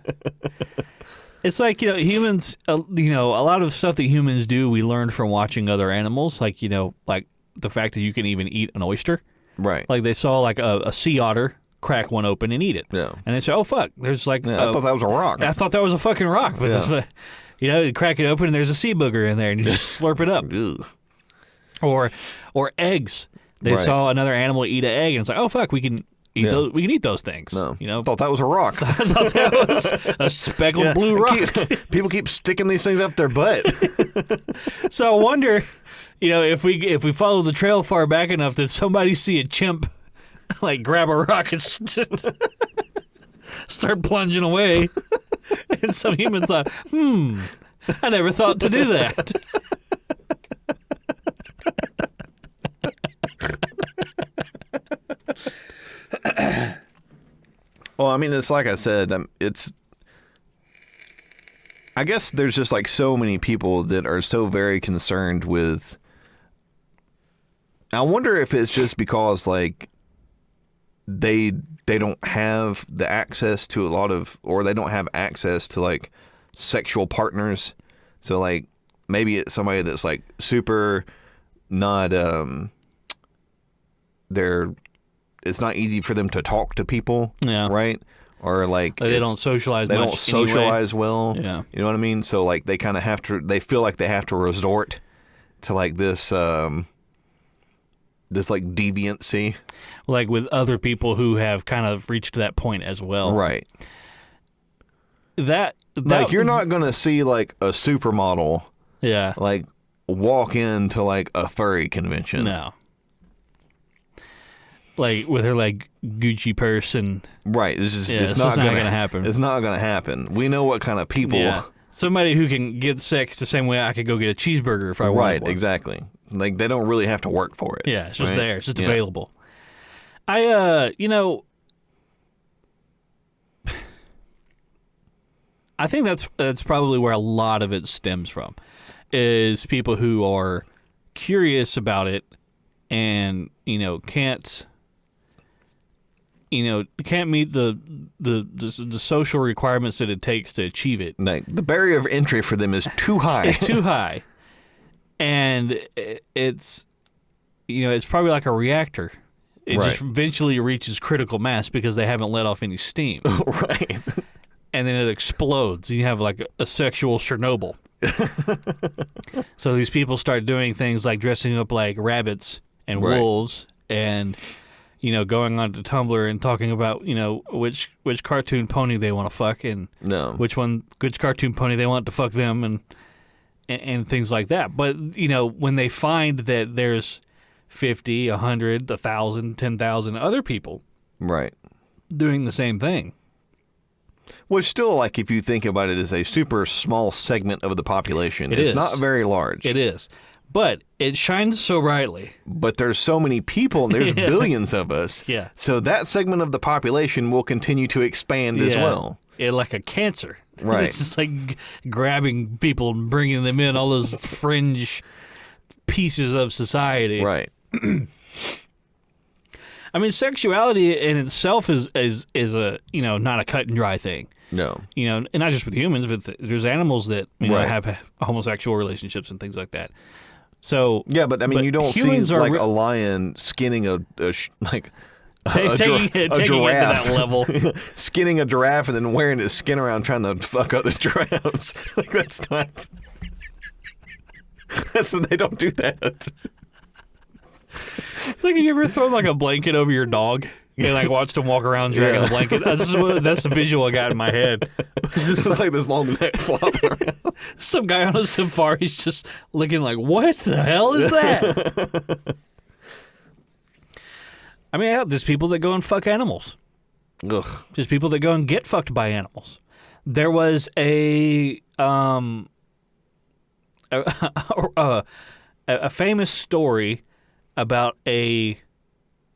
It's like, humans, a lot of stuff that humans do, we learned from watching other animals, like, like the fact that you can even eat an oyster. Right. Like, they saw, like, a sea otter crack one open and eat it. Yeah. And they say, oh, fuck, there's, like... Yeah, I thought that was a rock. I thought that was a fucking rock. But, you crack it open and there's a sea booger in there, and you just slurp it up. Ugh. Or eggs. They Right. saw another animal eat an egg, and it's like, oh, fuck, we can... We can eat those things. No. I Thought that was a rock. thought that was a speckled blue rock. People keep sticking these things up their butt. So I wonder, if we follow the trail far back enough, did somebody see a chimp like grab a rock and start plunging away? And some human thought, I never thought to do that. Well, I mean, it's like I said, I guess there's just like so many people that are so very concerned with. I wonder if it's just because like they don't have the access to a lot of, or they don't have access to like sexual partners. So like maybe it's somebody that's like super not it's not easy for them to talk to people, Yeah. right? Or like They don't socialize. they much don't socialize well. Yeah. You know what I mean? So like they kind of have to. They feel like they have to resort to like this this like deviancy, Like with other people who have kind of reached that point as well. right? That Like you're not gonna see like a supermodel Yeah. like walk into like a furry convention. No. Like with her like Gucci purse and Right. It's just Yeah, it's it's not just not gonna gonna happen. It's not gonna happen. We know what kind of people. somebody who can get sex the same way I could go get a cheeseburger if I wanted Right. one. Exactly. Like they don't really have to work for it. Yeah, it's just right? there. It's just Yeah. available. I think that's probably where a lot of it stems from, is people who are curious about it and can't meet the social requirements that it takes to achieve it. Like the barrier of entry for them is too high. It's too high, and it's probably like a reactor. It Right. just eventually reaches critical mass because they haven't let off any steam. Right. And then it explodes. You have like a sexual Chernobyl. So these people start doing things like dressing up like rabbits and Right. wolves and, going on to Tumblr and talking about, which cartoon pony they want to fuck and No. which cartoon pony they want to fuck them and things like that. But, when they find that there's 50, 100, 1,000, 10,000 other people Right. doing the same thing. Which still, like, if you think about it, is a super small segment of the population. It's is. not very large. It is. But it shines so brightly. But there's so many people, and there's Yeah. billions of us. Yeah. So that segment of the population will continue to expand as Yeah. well. It like a cancer. Right. It's just like grabbing people and bringing them in, all those fringe pieces of society. Right. I mean, sexuality in itself is a not a cut and dry thing. No. And not just with humans, but there's animals that Right. have homosexual relationships and things like that. So Yeah, but I mean, you don't see humans are like a lion skinning a taking it to giraffe. that level. Skinning a giraffe and then wearing his skin around trying to fuck other giraffes. Like that's not. So they don't do that. Like, have you ever thrown like a blanket over your dog and like watched him walk around dragging a blanket? That's the visual I got in my head. It's just like this long neck flopping around. Some guy on a safari's just looking like, what the hell is that? I mean, there's people that go and fuck animals. Ugh. There's people that go and get fucked by animals. There was a famous story about a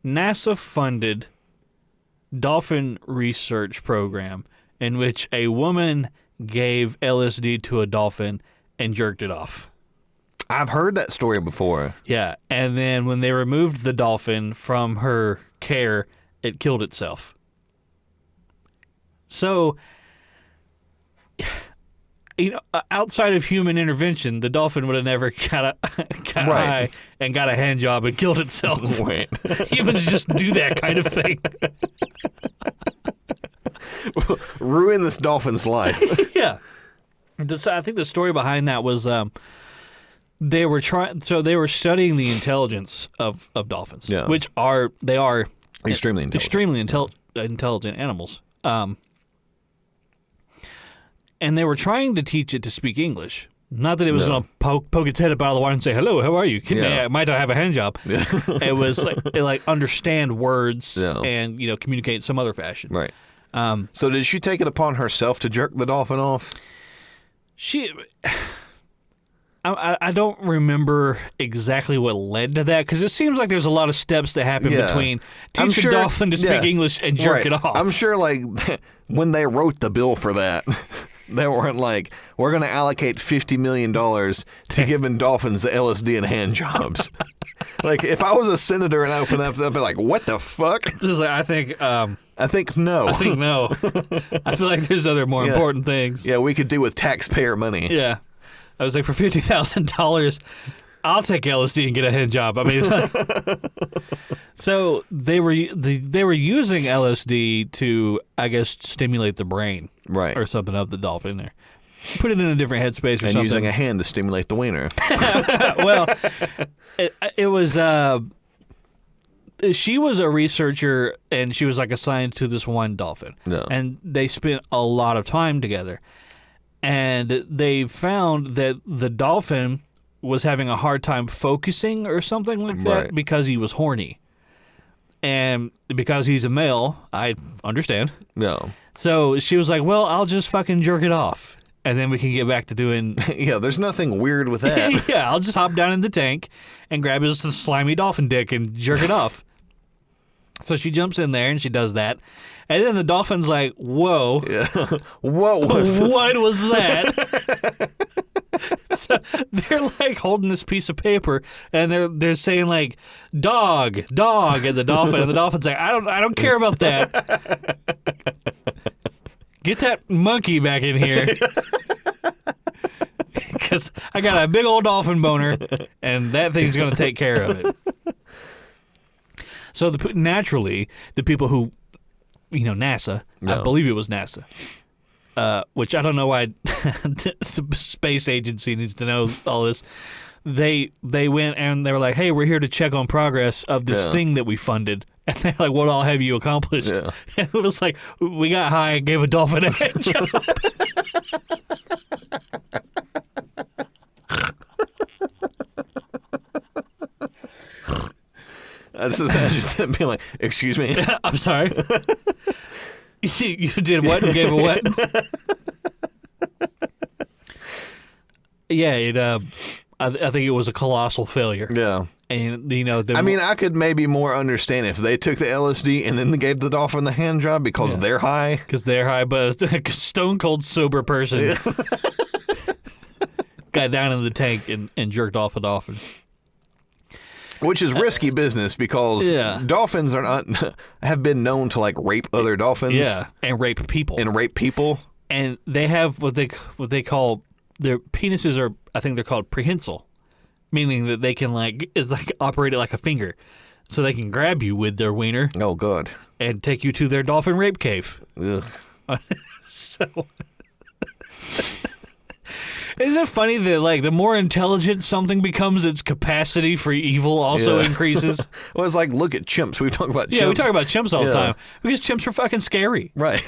NASA-funded dolphin research program in which a woman gave LSD to a dolphin and jerked it off. I've heard that story before. Yeah, and then when they removed the dolphin from her care, it killed itself. So, you know, outside of human intervention, the dolphin would have never got high and got a hand job and killed itself. Wait. Humans just do that kind of thing. Ruin this dolphin's life. Yeah. I think the story behind that was they were studying the intelligence of dolphins, which are extremely intelligent animals. And they were trying to teach it to speak English. Not that it was going to poke its head up out of the water and say, "Hello, how are you? Might I have a hand job?" Yeah. It was like understand words and communicate in some other fashion. Right. So did she take it upon herself to jerk the dolphin off? I don't remember exactly what led to that, because it seems like there's a lot of steps that happen between teach a dolphin to speak English and jerk it off. I'm sure, like, when they wrote the bill for that, they weren't like, we're going to allocate $50 million to giving dolphins the LSD and hand jobs. Like, if I was a senator and I opened up, I'd be like, what the fuck? This is like, I think no. I think no. I feel like there's other more important things. Yeah, we could do with taxpayer money. Yeah. I was like, for $50,000, I'll take LSD and get a hand job. I mean, so they were using LSD to, I guess, stimulate the brain, right, or something of the dolphin. There, put it in a different headspace or something. And using a hand to stimulate the wiener. Well, it was. She was a researcher, and she was like assigned to this one dolphin, and they spent a lot of time together. And they found that the dolphin was having a hard time focusing or something like that because he was horny. And because he's a male, I understand. No. So she was like, well, I'll just fucking jerk it off. And then we can get back to doing... Yeah, there's nothing weird with that. Yeah, I'll just hop down in the tank and grab his slimy dolphin dick and jerk it off. So she jumps in there and she does that. And then the dolphin's like, whoa. Yeah. What was that? So they're like holding this piece of paper and they're saying like, dog, and the dolphin's like, I don't care about that. Get that monkey back in here. Because I got a big old dolphin boner and that thing's going to take care of it. So naturally, the people who, NASA, I believe it was NASA, which I don't know why the space agency needs to know all this. They went and they were like, hey, we're here to check on progress of this thing that we funded. And they're like, what all have you accomplished? Yeah. And it was like, we got high and gave a dolphin a hand job. I just imagine them being like, excuse me? I'm sorry. You did what and gave a what? Yeah, I think it was a colossal failure. Yeah. And, I could maybe more understand if they took the LSD and then they gave the dolphin the hand job because they're high. Because they're high, but a stone cold sober person got down in the tank and jerked off a dolphin. Which is risky business because dolphins have been known to like rape other dolphins. Yeah, and rape people. And they have what they call their penises are, I think they're called prehensile, meaning that they can operate it like a finger, so they can grab you with their wiener. Oh, God! And take you to their dolphin rape cave. Ugh. So. It's Isn't it funny that like the more intelligent something becomes, its capacity for evil also increases? Well, it's like, look at chimps. We talk about chimps. Yeah, we talk about chimps all the time because chimps are fucking scary. Right.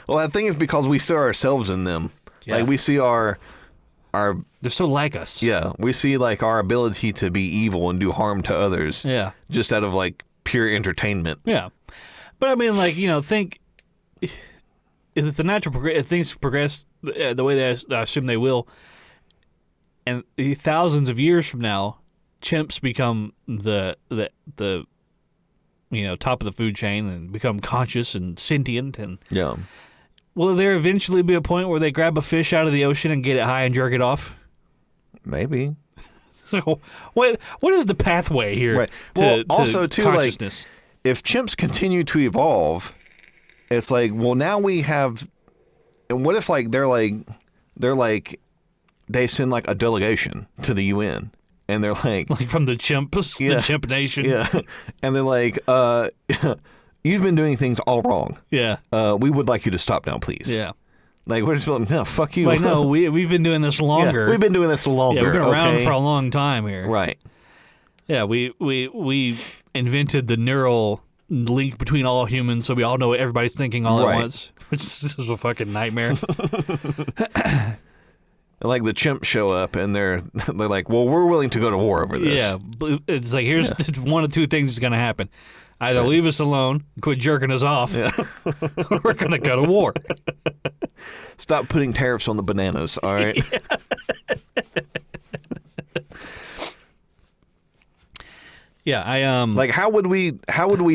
Well, I think it's because we see ourselves in them. Yeah. Like we see our They're so like us. yeah, we see like our ability to be evil and do harm to others. Yeah. Just out of like pure entertainment. Yeah. But I mean, like, think if the natural if things progress the way that I assume they will, and thousands of years from now, chimps become the top of the food chain and become conscious and sentient, and Yeah. will there eventually be a point where they grab a fish out of the ocean and get it high and jerk it off? Maybe. So what is the pathway here Right. Well, to also too, consciousness? like, if chimps continue to evolve, it's like, well, now we have, and what if like they send like a delegation to the UN, and they're like from the chimps, the chimp nation. Yeah, and they're like, you've been doing things all wrong. Yeah. We would like you to stop now, please. Yeah. Like, we're just like, no, fuck you. Wait, no, we've been doing this longer. Yeah, we've been doing this longer. Yeah, we've been around for a long time here. Right. Yeah, we invented the neural link between all humans, so we all know what everybody's thinking all at once. Which is a fucking nightmare. And like the chimps show up, and they're like, well, we're willing to go to war over this. Yeah, it's like here's one of two things is going to happen: either leave us alone, quit jerking us off, or we're going to go to war. Stop putting tariffs on the bananas, all right? Yeah, I like how would we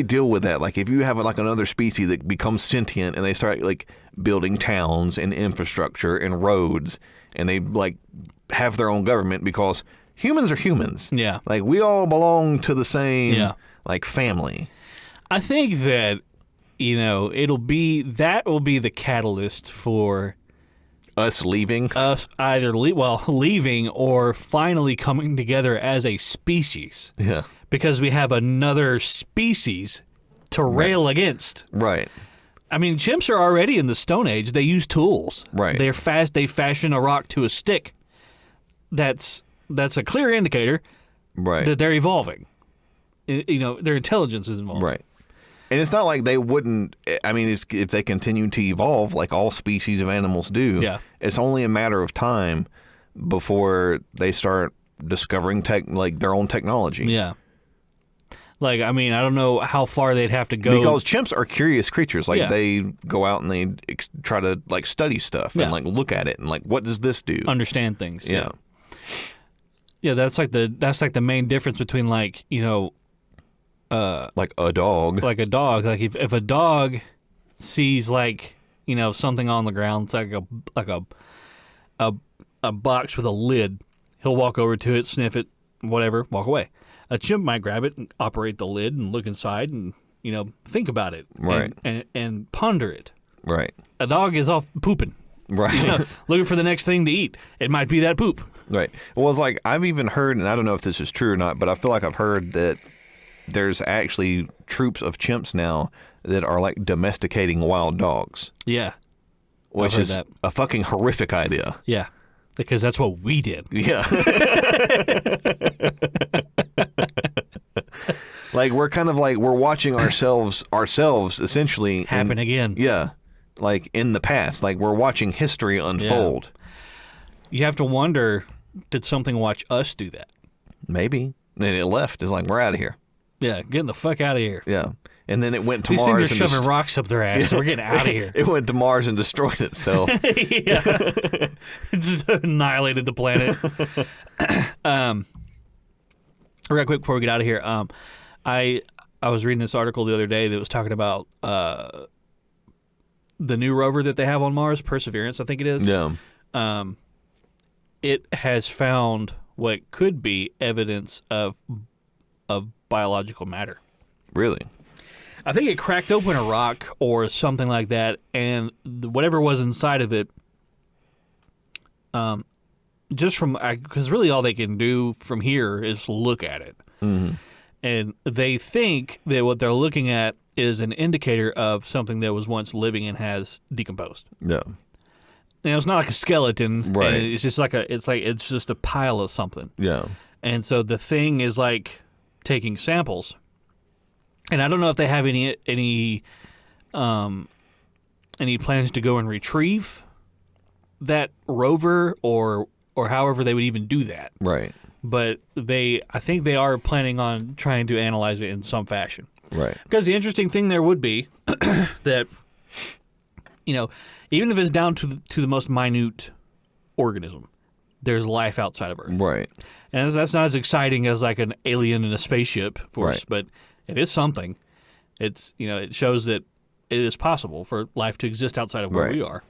deal with that? Like if you have like another species that becomes sentient and they start like building towns and infrastructure and roads, and they like have their own government because humans are humans. Yeah. Like we all belong to the same like family. I think that will be the catalyst for Us leaving. us either leaving or finally coming together as a species. Yeah. Because we have another species to rail against. Right. I mean, chimps are already in the Stone Age. They use tools. Right. They fashion a rock to a stick. That's a clear indicator Right. that they're evolving. Their intelligence is involved. Right. And it's not like they wouldn't. I mean, if they continue to evolve, like all species of animals do, it's only a matter of time before they start discovering their own technology. Yeah. Like, I mean, I don't know how far they'd have to go. Because chimps are curious creatures. Like, they go out and they try to, like, study stuff and, like, look at it and, like, what does this do? Understand things. Yeah. Yeah, that's like the main difference between, like, like a dog. Like a dog. Like, if a dog sees, like, something on the ground, it's like a box with a lid, he'll walk over to it, sniff it, whatever, walk away. A chimp might grab it and operate the lid and look inside and, think about it. Right. And ponder it. Right. A dog is off pooping. Right. Looking for the next thing to eat. It might be that poop. Right. Well, it's like I've even heard, and I don't know if this is true or not, but I feel like I've heard that there's actually troops of chimps now that are like domesticating wild dogs. Yeah. Which is a fucking horrific idea. Yeah. Because that's what we did. Yeah. Like we're kind of like we're watching ourselves essentially happen again. Yeah. Like in the past. Like we're watching history unfold. Yeah. You have to wonder, did something watch us do that? Maybe. And it left. It's like, we're out of here. Yeah, getting the fuck out of here. Yeah. And then it went to These Mars. These things are shoving rocks up their ass. So we're getting out of here. It went to Mars and destroyed itself. Yeah. It just annihilated the planet. Real quick before we get out of here, I was reading this article the other day that was talking about the new rover that they have on Mars, Perseverance, I think it is. Yeah. It has found what could be evidence of biological matter. Really? I think it cracked open a rock or something like that, and whatever was inside of it, just from because really all they can do from here is look at it, and they think that what they're looking at is an indicator of something that was once living and has decomposed. Yeah. it's not like a skeleton. Right. And it's just it's just a pile of something. Yeah. And so the thing is like taking samples. And I don't know if they have any plans to go and retrieve that rover or however they would even do that. Right. But I think they are planning on trying to analyze it in some fashion. Right. Because the interesting thing there would be that, even if it's down to the most minute organism, there's life outside of Earth. Right. And that's not as exciting as like an alien in a spaceship, of course, Right. but it is something. It's, it shows that it is possible for life to exist outside of where Right. we are.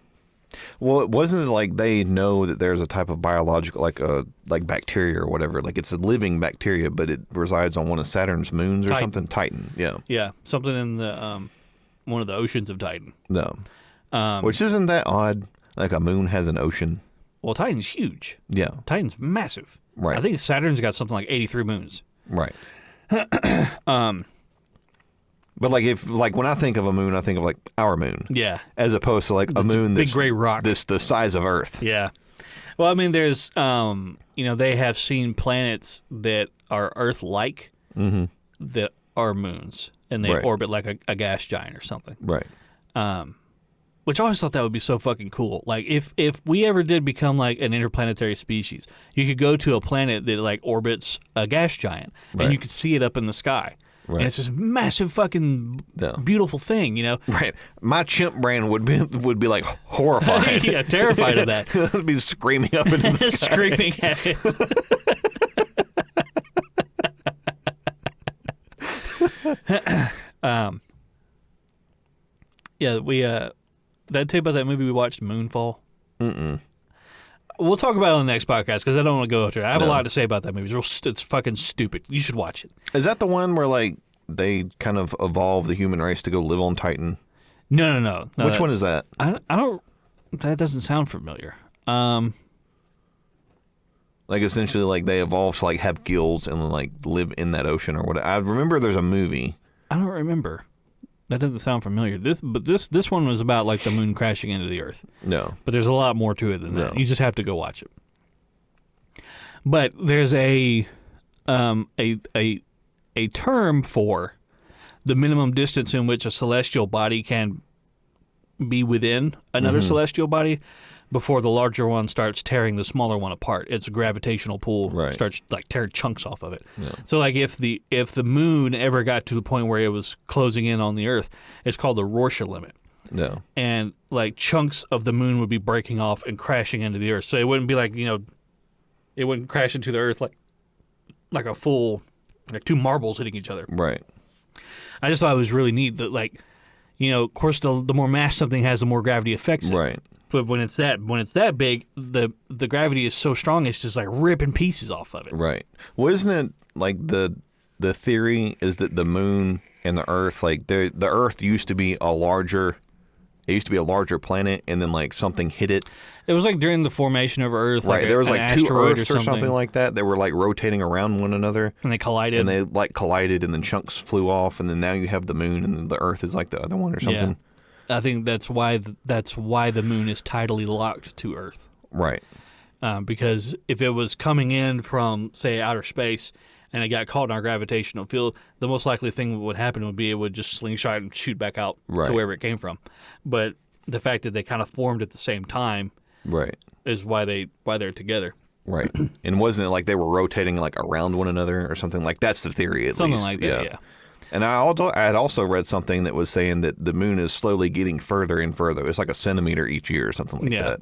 Well, it wasn't like they know that there's a type of biological, like bacteria or whatever. Like it's a living bacteria, but it resides on one of Saturn's moons or Titan. something. Titan, yeah. Yeah, something in the one of the oceans of Titan. No. Which isn't that odd. Like a moon has an ocean. Well, Titan's huge. Yeah. Titan's massive. Right. I think Saturn's got something like 83 moons. Right. But like when I think of a moon, I think of like our moon. Yeah. As opposed to like a moon big that's gray rock. the size of Earth. Yeah. Well, I mean, there's, they have seen planets that are Earth-like that are moons, and they Right. orbit like a gas giant or something. Right. Which I always thought that would be so fucking cool. Like, if we ever did become like an interplanetary species, you could go to a planet that like orbits a gas giant, Right. and you could see it up in the sky. Right. And it's this massive fucking Yeah. beautiful thing, Right. My chimp brain would be like horrified. Yeah, terrified of that. It'd be screaming up into the sky. Screaming at it. Yeah, we did I tell you about that movie we watched, Moonfall? Mm-mm. We'll talk about it on the next podcast because I don't want to go through it. I have a No. lot to say about that movie. It's fucking stupid. You should watch it. Is that the one where like they kind of evolve the human race to go live on Titan? No. Which one is that? I don't. That doesn't sound familiar. Like essentially, like they evolve to like have gills and like live in that ocean or what? I remember there's a movie. I don't remember. That doesn't sound familiar. This one was about like the moon crashing into the Earth. No. But there's a lot more to it than that. No. You just have to go watch it. But there's a term for the minimum distance in which a celestial body can be within another celestial body before the larger one starts tearing the smaller one apart. Its gravitational pull Right. starts like tearing chunks off of it. Yeah. So like if the moon ever got to the point where it was closing in on the Earth, it's called the Rorschach limit. No. And like chunks of the moon would be breaking off and crashing into the Earth. So it wouldn't be like, it wouldn't crash into the Earth like a full, like two marbles hitting each other. Right. I just thought it was really neat that like, of course the more mass something has, the more gravity affects it. Right. But when it's that big, the gravity is so strong it's just like ripping pieces off of it. Right. Well, isn't it like the theory is that the moon and the Earth, like the Earth used to be a larger planet, and then like something hit it. It was like during the formation of Earth, Right. like There was an like two asteroid Earths or something like that were like rotating around one another. and they collided. And they like collided, and then chunks flew off, and then now you have the moon, and then the Earth is like the other one or something. Yeah. I think that's why the moon is tidally locked to Earth. Right. Because if it was coming in from, say, outer space and it got caught in our gravitational field, the most likely thing that would happen would be it would just slingshot and shoot back out Right. to wherever it came from. But the fact that they kind of formed at the same time Right. is why they're together. Right. And wasn't it like they were rotating like around one another or something? Like that's the theory at Something least. like that, yeah. And I had also read something that was saying that the moon is slowly getting further and further. It's like a centimeter each year or something like Yeah. that.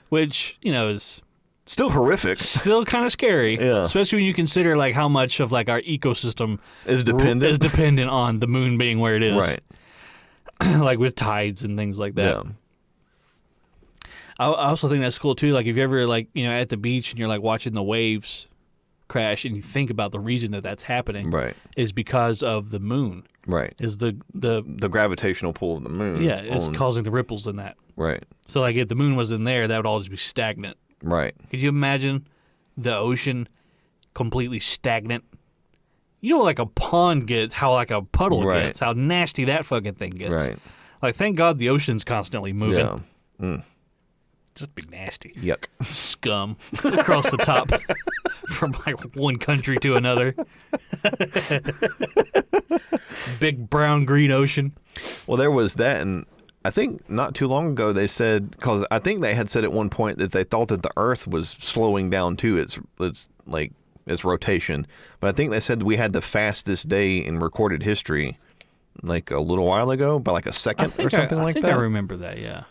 Which, is Still horrific. still kind of scary. Yeah. Especially when you consider like how much of like our ecosystem Is dependent. is dependent on the moon being where it is. Right. Like with tides and things like that. Yeah. I also think that's cool too. Like if you ever like at the beach and you're like watching the waves crash and you think about the reason that that's happening Right. is because of the moon. Right. Is the gravitational pull of the moon. yeah it's causing the ripples in that. Right. So like if the moon was in there, that would all just be stagnant. Right. Could you imagine the ocean completely stagnant? You know, like a pond gets, how like a puddle Right. gets, how nasty that fucking thing gets. Right. Like, thank God the ocean's constantly moving. Yeah. Mm. Just be nasty. Yuck. Scum across the top from like one country to another. Big brown green ocean. Well, there was that, and I think not too long ago they said, because I think they had said at one point that they thought that the Earth was slowing down too. Its rotation, but I think they said we had the fastest day in recorded history, like a little while ago, by like a second or something like that. I remember that. Yeah.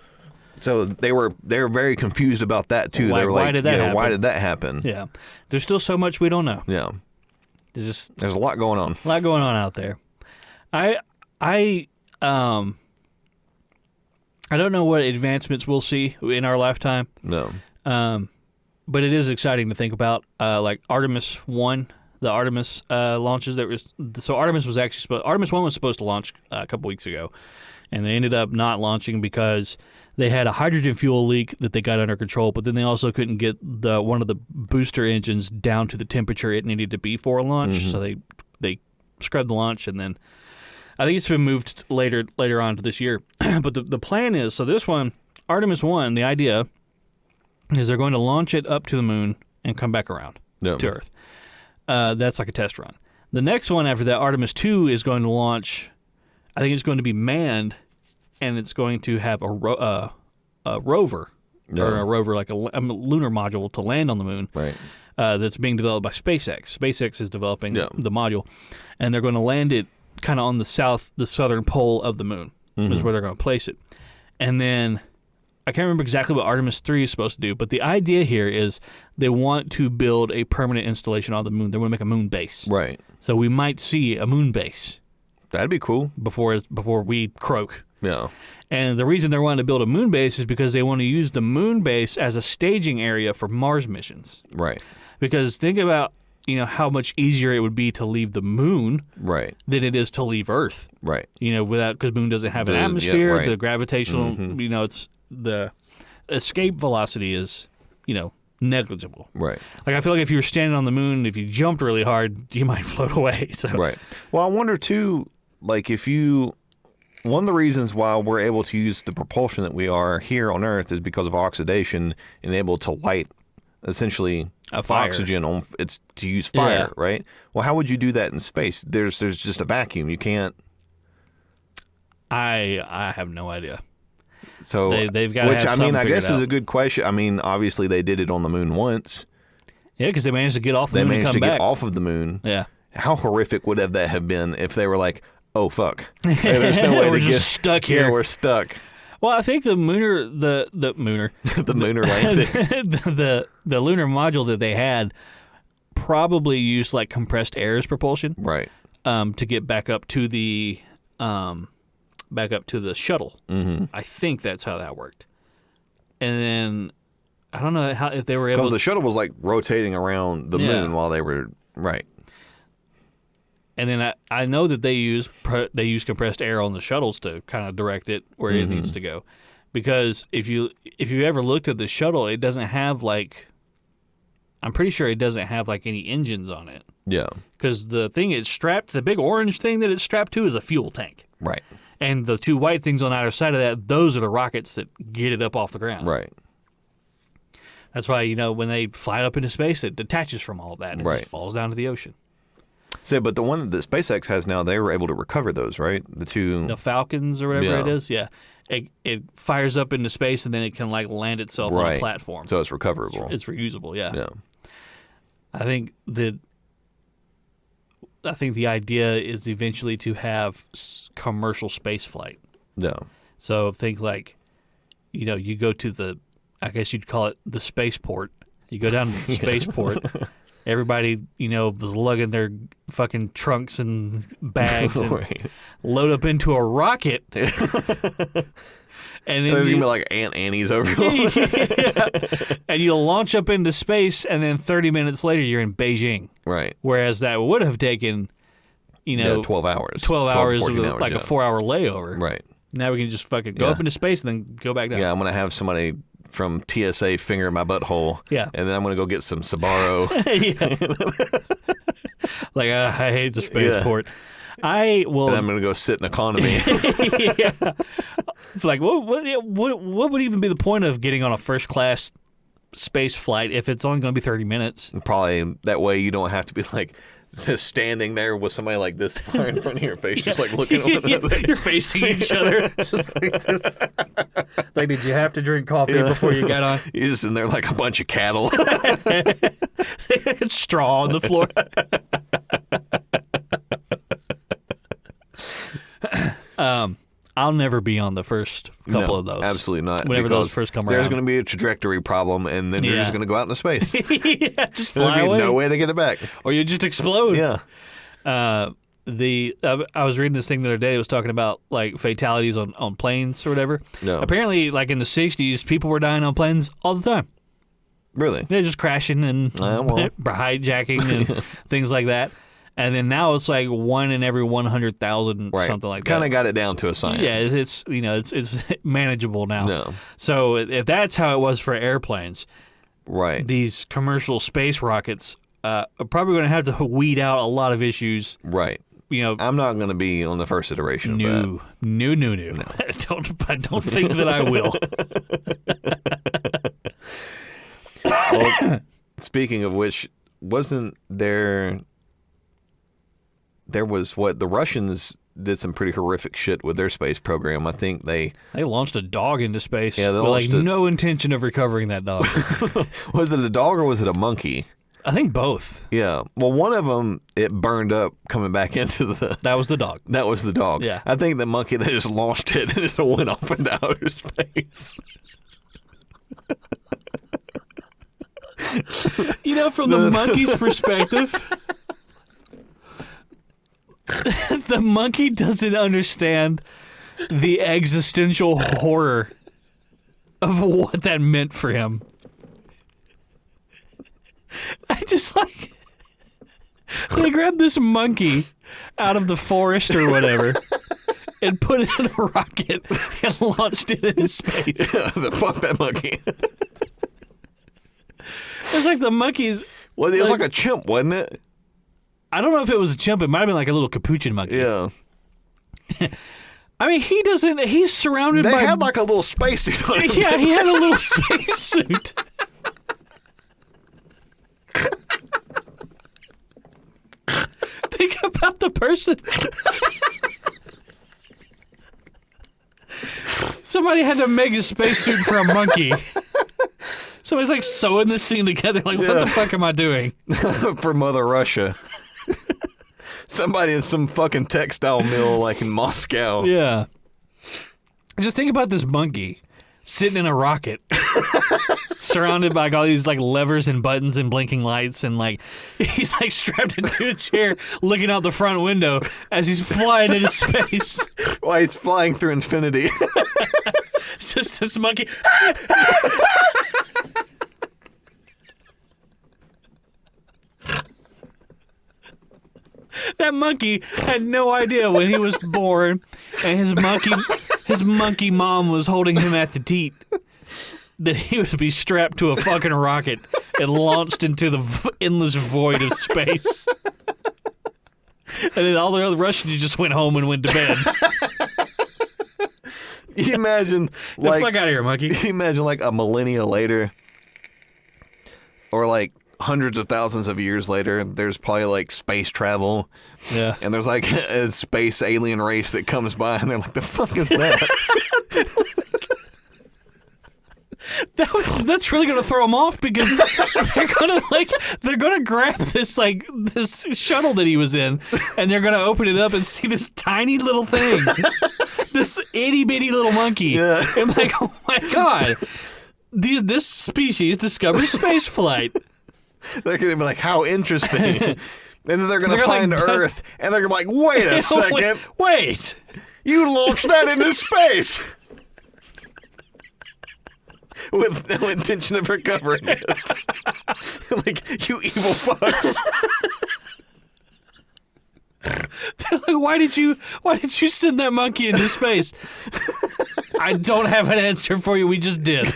So they were very confused about that too. They were why like, did that happen? Why did that happen? Yeah. There's still so much we don't know. Yeah. There's a lot going on. A lot going on out there. I don't know what advancements we'll see in our lifetime. No. But it is exciting to think about. Like Artemis 1, the Artemis launches Artemis 1 was supposed to launch a couple weeks ago, and they ended up not launching because they had a hydrogen fuel leak that they got under control, but then they also couldn't get one of the booster engines down to the temperature it needed to be for a launch. So they scrubbed the launch, and then I think it's been moved later on to this year. But the plan is, so this one, Artemis 1, the idea is they're going to launch it up to the moon and come back around to Earth. That's like a test run. The next one after that, Artemis 2, is going to launch. I think it's going to be manned, and it's going to have a rover, or a rover, like a lunar module to land on the moon. Right. That's being developed by SpaceX. SpaceX is developing the module, and they're going to land it kind of on the southern pole of the moon. Is where they're going to place it. And then I can't remember exactly what Artemis 3 is supposed to do, but the idea here is they want to build a permanent installation on the moon. They want to make a moon base. Right. So we might see a moon base. That'd be cool. Before we croak. Yeah. And the reason they're wanting to build a moon base is because they want to use the moon base as a staging area for Mars missions. Right. Because think about, how much easier it would be to leave the moon than it is to leave Earth. Right. Because moon doesn't have an atmosphere, right. the gravitational, it's the escape velocity is, negligible. Right. Like I feel like if you were standing on the moon, if you jumped really hard, you might float away. So. Right. Well, I wonder too, like one of the reasons why we're able to use the propulsion that we are here on Earth is because of oxidation and able to light essentially a fire. Oxygen it's to use fire, right? Well, how would you do that in space? There's just a vacuum. You can't. I have no idea. So they've got to have something I guess figured is out. a good question. I mean, obviously they did it on the moon once. Yeah, because they managed to get off the moon and come back. They managed to get off of the moon. Yeah. How horrific would that have been if they were like, oh fuck, there's no way we're to just stuck here. Yeah, we're stuck. Well, I think the lunar the lunar landing, the lunar module that they had probably used like compressed air as propulsion, right? To get back up to the shuttle. Mm-hmm. I think that's how that worked. And then I don't know if they were able. Because the shuttle was like rotating around the moon while they were right. And then I know that they use compressed air on the shuttles to kind of direct it where it needs to go, because if you ever looked at the shuttle, it doesn't have I'm pretty sure it doesn't have like any engines on it. Yeah. Because the big orange thing that it's strapped to is a fuel tank. Right. And the two white things on either side of that, those are the rockets that get it up off the ground. Right. That's why when they fly up into space, it detaches from all of that and it just falls down to the ocean. So, but the one that SpaceX has now, they were able to recover those, right? The Falcons or whatever it is, yeah. It fires up into space and then it can land itself on a platform. So it's recoverable. It's reusable, yeah. Yeah. I think the idea is eventually to have commercial space flight. Yeah. So think you go to I guess you'd call it the spaceport. You go down to the spaceport. Everybody, was lugging their fucking trunks and bags and load up into a rocket. And then there's going to be like Aunt Annie's over. And you'll launch up into space, and then 30 minutes later, you're in Beijing. Right. Whereas that would have taken, 12 hours. 12 hours of hours, a 4-hour layover. Right. Now we can just fucking go up into space and then go back down. Yeah, I'm going to have somebody from TSA finger my butthole. Yeah. And then I'm going to go get some Sbarro. I hate the spaceport. I will. And I'm going to go sit in economy. Yeah. It's like, what would even be the point of getting on a first class space flight if it's only going to be 30 minutes? Probably that way you don't have to be like just standing there with somebody like this far in front of your face, just like looking at one another. You're facing each other. Just like this. Like, did you have to drink coffee before you got on? You're just in there like a bunch of cattle. Straw on the floor. I'll never be on the first couple of those. Absolutely not. Whenever those first come around. There's going to be a trajectory problem, and then you're just going to go out into space. Yeah, just fly There's away. no way to get it back. Or you just explode. Yeah. I was reading this thing the other day. It was talking about like fatalities on planes or whatever. No. Apparently, like in the 60s, people were dying on planes all the time. Really? They're just crashing and hijacking and things like that. And then now it's like 1 in every 100,000, something like that. Kind of got it down to a science. Yeah, it's it's manageable now. No. So if that's how it was for airplanes, right? These commercial space rockets are probably going to have to weed out a lot of issues. Right. You know, I'm not going to be on the first iteration of that. No. I don't think that I will. Well, speaking of which, wasn't there was the Russians did some pretty horrific shit with their space program. I think they launched a dog into space. Yeah, they with no intention of recovering that dog. Was it a dog or was it a monkey? I think both. Yeah. Well, one of them, it burned up coming back into the... That was the dog. That was the dog. Yeah. I think the monkey, they just launched it and it went off into outer space. You know, from the monkey's perspective, the monkey doesn't understand the existential horror of what that meant for him. I just like... They grabbed this monkey out of the forest or whatever and put it in a rocket and launched it into space. Fuck that monkey. It's like the monkeys... Well, it was like a chimp, wasn't it? I don't know if it was a chimp. It might have been like a little capuchin monkey. Yeah. I mean, he's surrounded by... They had like a little spacesuit on him. Yeah, he had a little spacesuit. Think about the person. Somebody had to make a spacesuit for a monkey. Somebody's like sewing this thing together. Like, what the fuck am I doing? For Mother Russia. Somebody in some fucking textile mill like in Moscow. Yeah. Just think about this monkey sitting in a rocket, surrounded by all these like levers and buttons and blinking lights, and like he's like strapped into a chair, looking out the front window as he's flying into space. While he's flying through infinity. Just this monkey. That monkey had no idea when he was born, and his monkey mom was holding him at the teat, that he would be strapped to a fucking rocket and launched into the endless void of space. And then all the other Russians just went home and went to bed. You imagine, like... The fuck out of here, monkey. You imagine, like, a millennia later, or, like, hundreds of thousands of years later, there's probably, like, space travel. Yeah. And there's, like, a space alien race that comes by, and they're like, the fuck is that? That's really gonna throw them off, because they're gonna grab this shuttle that he was in, and they're gonna open it up and see this tiny little thing, this itty bitty little monkey. Yeah. And like, oh my god, this species discovered space flight. They're gonna be like, how interesting. And then they're gonna find like, Earth, and they're gonna be like, wait a second, wait, you launched that into space. With no intention of recovering it. Like, you evil fucks. They're like, why did you send that monkey into space? I don't have an answer for you. We just did.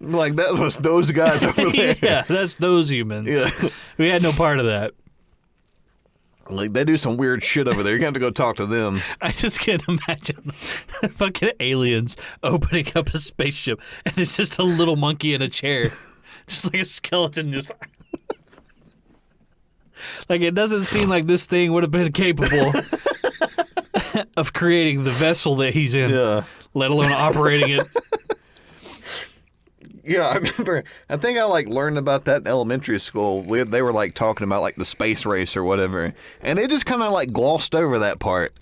Like, that was those guys over there. Yeah, that's those humans. Yeah. We had no part of that. Like, they do some weird shit over there. You're going to have to go talk to them. I just can't imagine fucking aliens opening up a spaceship and it's just a little monkey in a chair. Just like a skeleton just... Like, it doesn't seem like this thing would have been capable of creating the vessel that he's in, let alone operating it. Yeah, I remember. I think I learned about that in elementary school. They were talking about the space race or whatever, and they just kind of glossed over that part.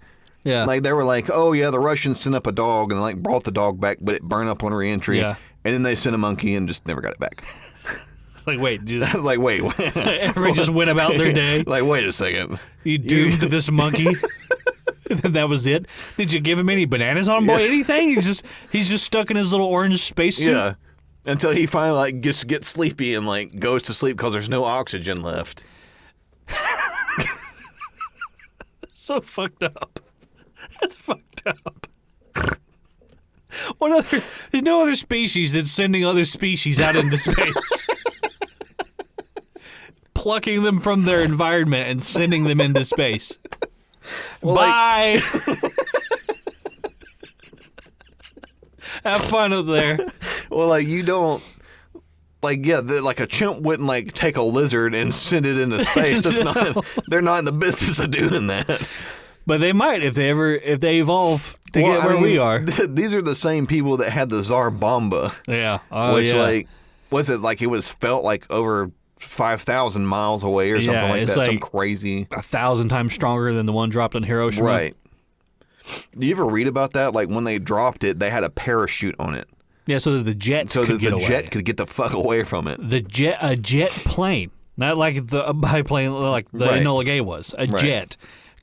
Yeah, they were like, "Oh yeah, the Russians sent up a dog and brought the dog back, but it burned up on reentry." Yeah, and then they sent a monkey and just never got it back. Wait, just wait. Everybody just went about their day. Wait a second. You doomed this monkey. And then that was it. Did you give him any bananas on boy? Anything? He's just stuck in his little orange spacesuit. Yeah. Until he finally gets sleepy and goes to sleep because there's no oxygen left. So fucked up. That's fucked up. There's no other species that's sending other species out into space. Plucking them from their environment and sending them into space. Well, bye! Have fun up there. Well, you don't... a chimp wouldn't, take a lizard and send it into space. That's not... They're not in the business of doing that. But they might if they evolve to get where we are. These are the same people that had the Tsar Bomba. Yeah. Which, was it it was felt over 5,000 miles away or something like that? Some crazy... 1,000 times stronger than the one dropped in Hiroshima. Right. Do you ever read about that? When they dropped it, they had a parachute on it. Yeah, so that the jet jet could get the fuck away from it. A jet plane, not like the biplane like the Enola Gay was. A jet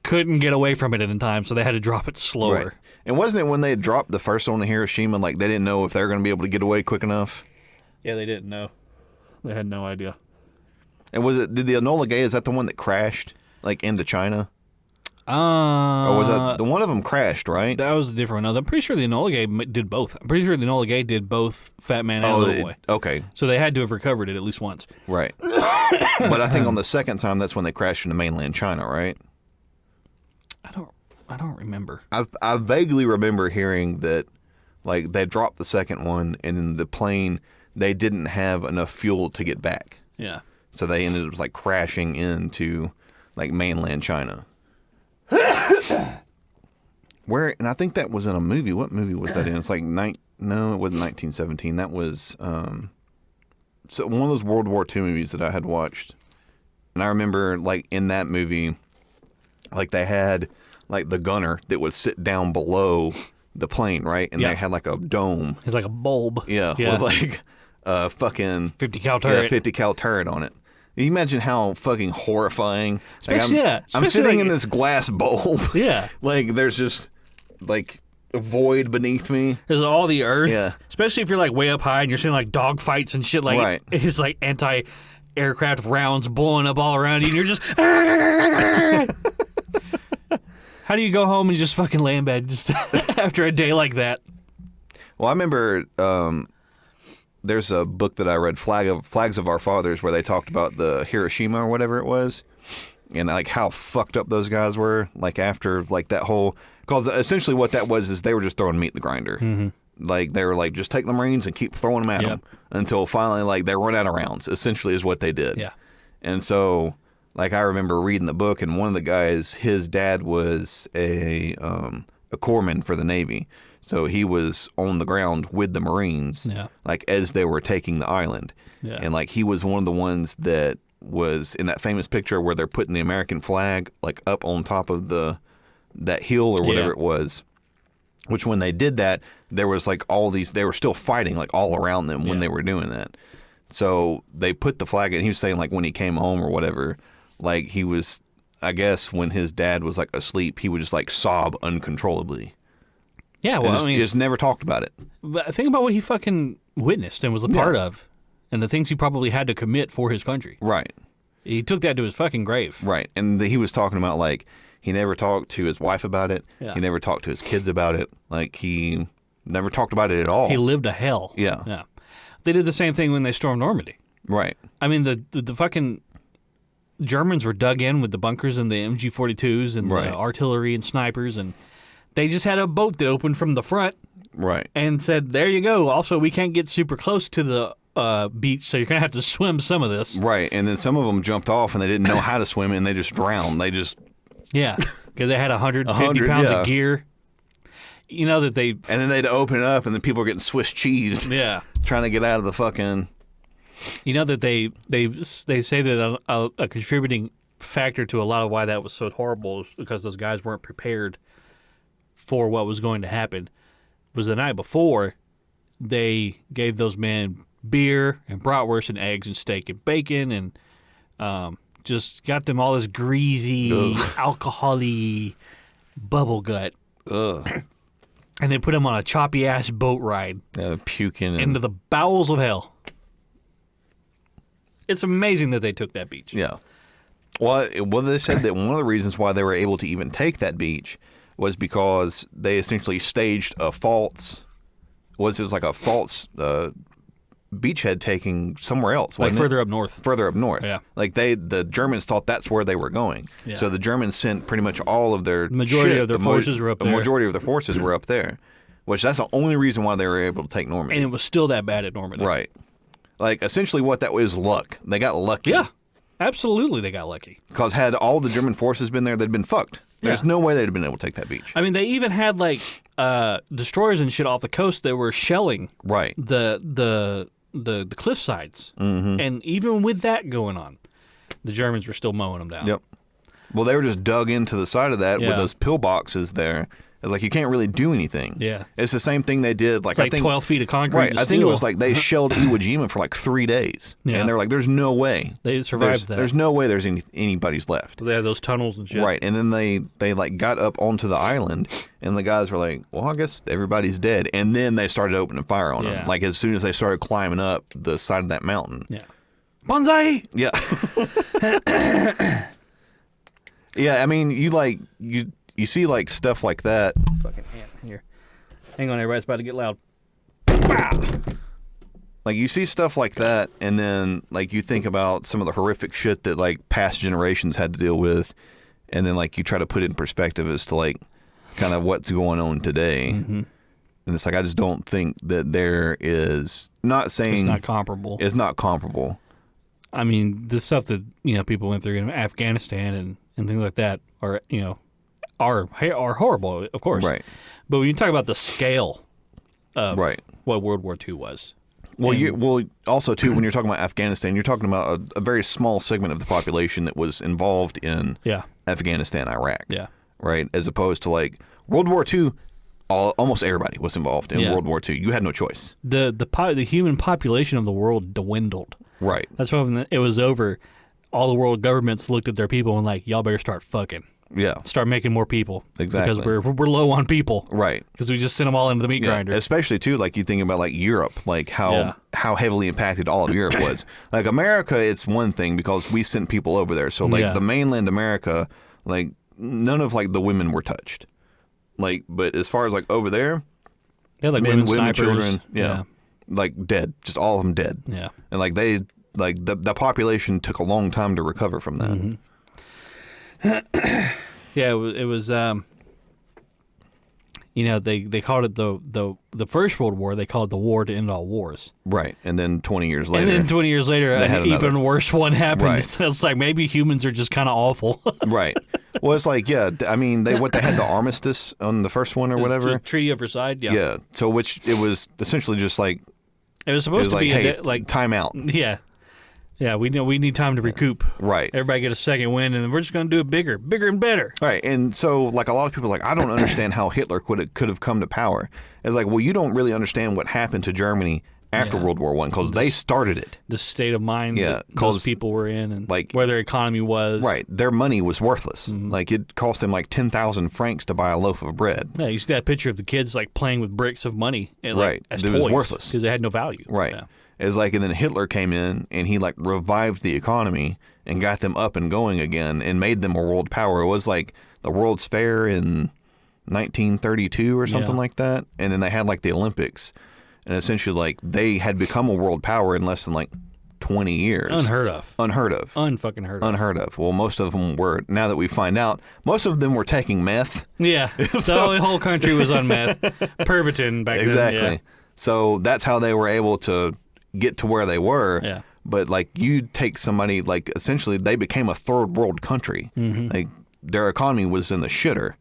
couldn't get away from it in time, so they had to drop it slower. Right. And wasn't it when they dropped the first one in Hiroshima, they didn't know if they were going to be able to get away quick enough? Yeah, they didn't know. They had no idea. And did the Enola Gay, is that the one that crashed, into China? Or was that the one of them crashed, right? That was a different one. I'm pretty sure the Enola Gay did both. I'm pretty sure the Enola Gay did both Fat Man and Little Boy. Okay. So they had to have recovered it at least once. Right. But I think on the second time, that's when they crashed into mainland China, right? I don't remember. I vaguely remember hearing that, they dropped the second one, and then the plane, they didn't have enough fuel to get back. Yeah. So they ended up crashing into mainland China. And I think that was in a movie. What movie was that in? It's no, it wasn't 1917. That was so one of those World War II movies that I had watched. And I remember in that movie, they had the gunner that would sit down below the plane, right? And they had a dome. It's like a bulb. Yeah. With a fucking 50 cal turret. Yeah, 50 cal turret on it. Can you imagine how fucking horrifying? I'm sitting in this glass bulb. Yeah. There's just a void beneath me. There's all the earth. Yeah. Especially if you're way up high and you're seeing dog fights and shit. Right. It's anti-aircraft rounds blowing up all around you and you're just... How do you go home and just fucking lay in bed just after a day like that? Well, I remember there's a book that I read, Flags of Our Fathers, where they talked about the Hiroshima or whatever it was, and how fucked up those guys were. After that whole, because essentially what that was is they were just throwing meat in the grinder. Mm-hmm. They were just take the Marines and keep throwing them at them until finally they run out of rounds. Essentially, is what they did. Yeah. And so I remember reading the book, and one of the guys, his dad was a corpsman for the Navy. So he was on the ground with the Marines, as they were taking the island. Yeah. And he was one of the ones that was in that famous picture where they're putting the American flag up on top of that hill or whatever it was. Which when they did that, there was all these, they were still fighting all around them when they were doing that. So they put the flag, and he was saying when he came home or whatever, he was, I guess when his dad was asleep, he would just sob uncontrollably. Yeah, well, he just never talked about it. But think about what he fucking witnessed and was a part of, and the things he probably had to commit for his country. Right. He took that to his fucking grave. Right, and he was talking about he never talked to his wife about it. Yeah. He never talked to his kids about it. He never talked about it at all. He lived a hell. Yeah. Yeah. They did the same thing when they stormed Normandy. Right. I mean, the fucking Germans were dug in with the bunkers and the MG-42s and Right. the artillery and snipers, and they just had a boat that opened from the front Right. and said, there you go. Also, we can't get super close to the beach, so you're going to have to swim some of this. Right. And then some of them jumped off and they didn't know how to swim and they just drowned. They just... Yeah, because they had 150 pounds of gear. You know that they... And then they'd open it up and then people are getting Swiss cheese. Yeah. Trying to get out of the fucking... You know that they say that a contributing factor to a lot of why that was so horrible is because those guys weren't prepared for what was going to happen. Was the night before, they gave those men beer and bratwurst and eggs and steak and bacon and just got them all this greasy, alcohol-y bubble gut. Ugh. And they put them on a choppy-ass boat ride Puking. And, into the bowels of hell. It's amazing that they took that beach. yeah. Well, they said that one of the reasons why they were able to even take that beach was because they essentially staged a false... It was like a false beachhead taking somewhere else. Like further up north. Further up north. Yeah. Like the Germans thought that's where they were going. Yeah. So the Germans sent pretty much all of their majority shit. of their forces were up there. The majority of their forces were up there, which that's the only reason why they were able to take Normandy. And it was still that bad at Normandy. Right. Like essentially what that was luck. They got lucky. Yeah. Absolutely they got lucky. Because had all the German forces been there, they'd been fucked. There's Yeah. no way they'd have been able to take that beach. I mean, they even had like destroyers and shit off the coast that were shelling Right. the cliff sides. Mm-hmm. And even with that going on, the Germans were still mowing them down. Yep. Well, they were just dug into the side of that Yeah. with those pillboxes there. It's like you can't really do anything. Yeah. It's the same thing they did. Like, It's like I think 12 feet of concrete. right. and I think it steel. was like they shelled Iwo Jima for like 3 days, Yeah. and they're like, "There's no way They survived that. There's no way there's anybody's left." They had those tunnels and shit. Right. And then they like got up onto the island, and the guys were like, "Well, I guess everybody's dead." And then they started opening fire on Yeah. them. Like as soon as they started climbing up the side of that mountain. Yeah. Bonsai! Yeah. Yeah. I mean, you see like stuff like that. Fucking ant here. Hang on, everybody. It's about to get loud. Like you see stuff like that, and then like you think about some of the horrific shit that like past generations had to deal with, and then like you try to put it in perspective as to like kind of what's going on today. Mm-hmm. And it's like I just don't think that there is not saying It's not comparable. It's not comparable. I mean, the stuff that people went through in Afghanistan and things like that are are horrible, of course. Right. But when you talk about the scale of Right. what World War II was, Well, also too, when you're talking about Afghanistan, you're talking about a very small segment of the population that was involved in yeah, Afghanistan, Iraq. yeah, Right, as opposed to like World War II. Almost everybody was involved in Yeah. World War II. You had no choice. the human population of the world dwindled. Right. That's why when it was over, all the world governments looked at their people and like, y'all better start fucking. Yeah. Start making more people. Exactly. Because we're low on people. Right. Because we just sent them all into the meat grinder. Especially too, like you think about like Europe, like Yeah. how heavily impacted all of Europe was. Like America, it's one thing because we sent people over there. So like Yeah. the mainland America, like none of like the women were touched. Like, but as far as like over there, They had like men, women women, snipers. children, yeah, like dead, just all of them dead. Yeah. And like the population took a long time to recover from that. Mm-hmm. Yeah, it was they called it the First World War, they called it the war to end all wars. Right. And then 20 years later. And then 20 years later, they had an even another. worse one happened. Right. So it's like maybe humans are just kind of awful. Right. Well, it's like, yeah, I mean, they had the armistice on the first one or whatever. The Treaty of Versailles, yeah. Yeah. So which it was essentially just like, It was supposed to like, be hey, time out. yeah. Yeah, we need time to recoup. Right. Everybody get a second win, and we're just going to do it bigger and better. Right. And so like a lot of people are like, I don't understand how Hitler could have come to power. It's like, well, you don't really understand what happened to Germany after Yeah. World War I because they started it. The state of mind Yeah, that 'cause, those people were in and like- where their economy was. Right. Their money was worthless. Mm-hmm. Like it cost them like 10,000 francs to buy a loaf of bread. Yeah, you see that picture of the kids like playing with bricks of money, and, like, Right. as It was toys, worthless. because they had no value. Right. Yeah. It's like, and then Hitler came in and he like revived the economy and got them up and going again and made them a world power. It was like the World's Fair in 1932 or something Yeah. like that. And then they had like the Olympics, and essentially like they had become a world power in less than like 20 years. Unheard of. Unfucking heard of. Unheard of. Well, most of them were, now that we find out, most of them were taking meth. Yeah. So the whole country was on meth. Pervitin back then. Exactly. Yeah. So that's how they were able to get to where they were. Yeah. But like you take somebody, like essentially they became a third world country. Like their economy was in the shitter.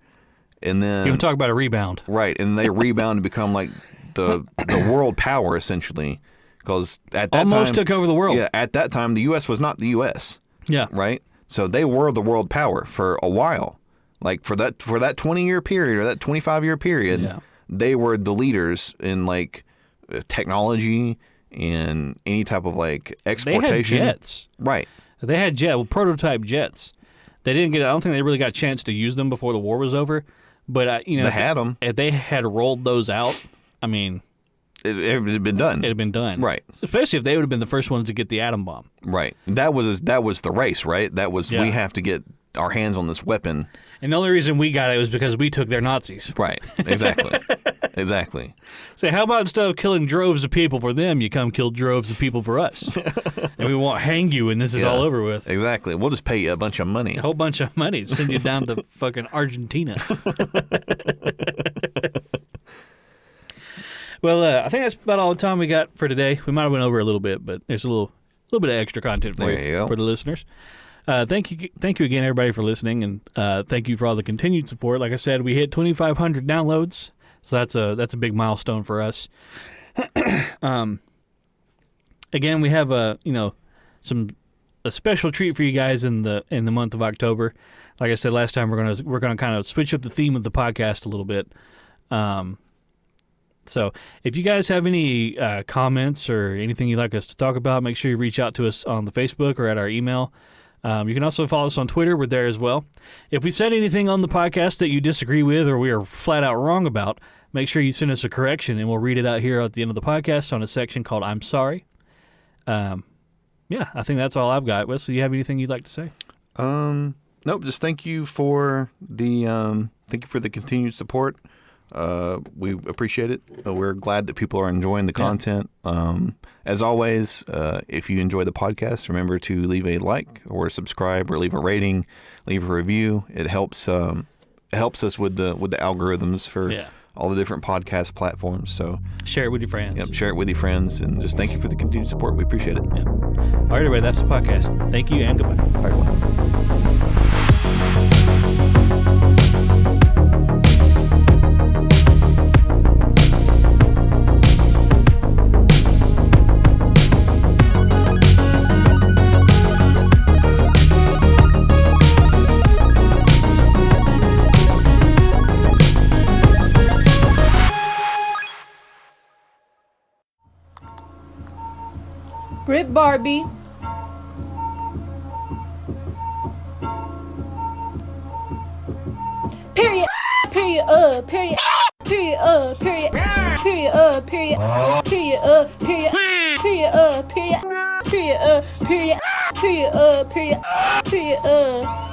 And then you can talk about a rebound. Right. And they rebound to become like the world power essentially. Because at that almost time, took over the world. Yeah, at that time the US was not the US. Yeah. Right? So they were the world power for a while. Like for that 20-year period or that 25-year period, they were the leaders in like technology and any type of like exportation. They had jets. Right. They had prototype jets. They didn't get. I don't think they really got a chance to use them before the war was over. But they had them. If they had rolled those out, I mean, it had been done. It had been done. Right. Especially if they would have been the first ones to get the atom bomb. Right. That was the race, right? That was we have to get our hands on this weapon. And the only reason we got it was because we took their Nazis. Right. Exactly. Exactly. So how about instead of killing droves of people for them, you come kill droves of people for us? And we won't hang you when this is all over with. Exactly. We'll just pay you a bunch of money. A whole bunch of money to send you down to fucking Argentina. Well, I think that's about all the time we got for today. We might have went over a little bit, but there's a little bit of extra content for you for the listeners. Thank you again, everybody, for listening, and thank you for all the continued support. Like I said, we hit 2,500 downloads, so that's a big milestone for us. Again, we have a special treat for you guys in the month of October. Like I said last time, we're gonna kind of switch up the theme of the podcast a little bit. So if you guys have any comments or anything you'd like us to talk about, make sure you reach out to us on the Facebook or at our email. You can also follow us on Twitter. We're there as well. If we said anything on the podcast that you disagree with or we are flat out wrong about, make sure you send us a correction, and we'll read it out here at the end of the podcast on a section called I'm Sorry. I think that's all I've got. Wesley, do you have anything you'd like to say? Nope. Just thank you for the continued support. We appreciate it. We're glad that people are enjoying the content. As always, if you enjoy the podcast, remember to leave a like or subscribe or leave a rating, leave a review. It helps us with the algorithms for all the different podcast platforms. So share it with your friends. Yep, share it with your friends, and just thank you for the continued support. We appreciate it. Yep. All right, everybody, that's the podcast. Thank you and goodbye. Bye, everyone. Brit Barbie. Period. Period. Period. Period. Period. Period. Period. Period. Period. Period. Period. Period. Period. Period. Period. Period.